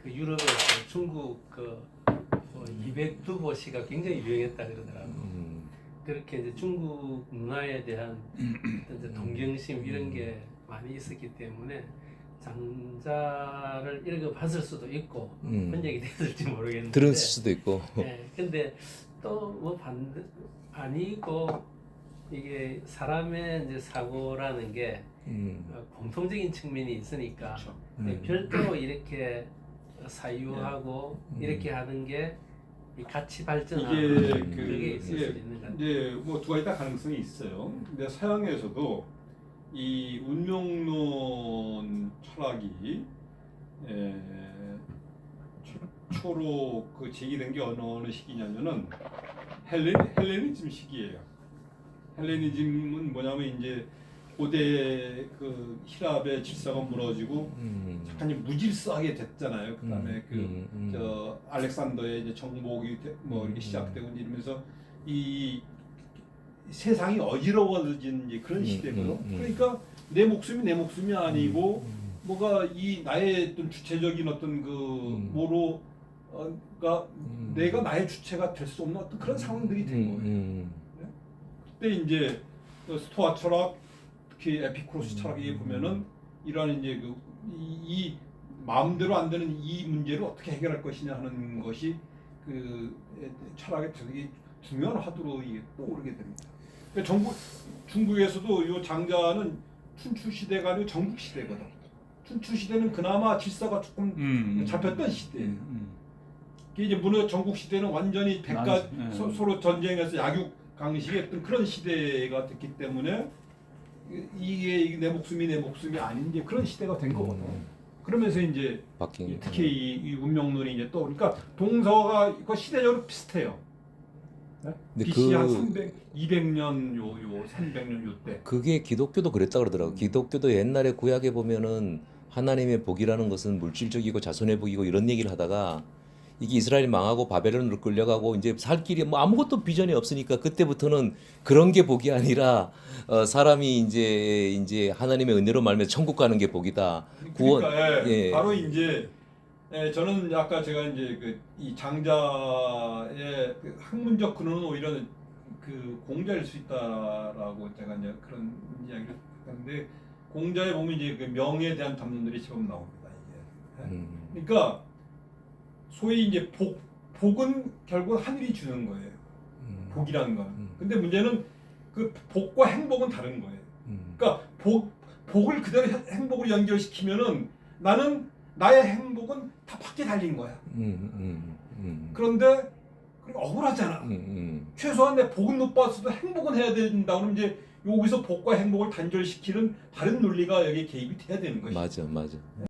Speaker 2: 그 유럽에서 중국 그 200두보시가 굉장히 유행했다 그러더라고. 그렇게 이제 중국 문화에 대한 어떤 이제 동경심 이런 게 많이 있었기 때문에 장자를 읽어봤을 수도 있고 번역이 됐을지 모르겠는데
Speaker 4: 들을 수도 있고.
Speaker 2: 네, 근데 또 뭐 반대 아니고 이게 사람의 이제 사고라는 게 공통적인 측면이 있으니까 별도로 이렇게 사유하고 이렇게 하는 게 이 같이 발전하는
Speaker 1: 이게
Speaker 2: 그게 있을 수
Speaker 1: 이게
Speaker 2: 있는 것
Speaker 1: 이제 뭐 두 가지 다 가능성이 있어요. 근데 서양에서도 이 운명론 철학이 초로 그 제기된 게 어느 시기냐면은 헬레니즘 시기예요. 헬레니즘은 뭐냐면 이제 고대 그 히랍의 질서가 무너지고 약간 무질서하게 됐잖아요. 그다음에 저 알렉산더의 이제 정복이 뭐 이렇게 시작되고 이러면서 이 세상이 어지러워진 이제 그런 시대거든. 그러니까 내 목숨이 아니고 뭐가 이 나의 어떤 주체적인 어떤 그 뭐로 그러니까 내가 나의 주체가 될 수 없는 어떤 그런 상황들이 된 거예요. 그때 이제 그 스토아 철학, 특히 에피쿠로스 철학에 보면은 이러한 이제 이 마음대로 안 되는 이 문제를 어떻게 해결할 것이냐 하는 것이 그 철학의 되게 중요한 화두로 이게 떠오르게 됩니다. 그러니까 중국에서도 이 장자는 춘추 시대가 아니고 전국 시대거든. 춘추 시대는 그나마 질서가 조금 잡혔던 시대예요. 이게 이제 전국 시대는 완전히 서로 전쟁에서 약육 강식했던 그런 시대가 됐기 때문에 이게 내 목숨이 아닌 이제 그런 시대가 된 거거든. 그러면서 이제 특히 이 운명론이 이제 또 그러니까 동서가 그 시대적으로 비슷해요. BC 한 200년 요 300년 요때.
Speaker 4: 그게 기독교도 그랬다 그러더라고. 기독교도 옛날에 구약에 보면은 하나님의 복이라는 것은 물질적이고 자손의 복이고 이런 얘기를 하다가 이게 이스라엘이 망하고 바벨론으로 끌려가고 이제 살 길이 뭐 아무것도 비전이 없으니까 그때부터는 그런 게 복이 아니라 사람이 이제 하나님의 은혜로 말미암아 천국 가는 게 복이다. 구원.
Speaker 1: 그러니까
Speaker 4: 예.
Speaker 1: 바로 이제 저는 아까 제가 이제 이 장자의 그 학문적 근원은 오히려 그 공자일 수 있다라고 제가 이제 그런 이야기를 했는데 공자에 보면 이제 그 명에 대한 담론들이 제법 나옵니다. 이게. 그러니까 소위 이제 복은 결국 하늘이 주는 거예요. 복이라는 건. 근데 문제는 그 복과 행복은 다른 거예요. 그러니까 복을 그대로 행복으로 연결시키면은 나는 나의 행복은 다 밖에 달린 거야. 그런데 억울하잖아. 최소한 내 복은 못 받았어도 행복은 해야 된다. 그러면 이제 여기서 복과 행복을 단절시키는 다른 논리가 여기에 개입이 돼야 되는 것이죠.
Speaker 4: 맞아.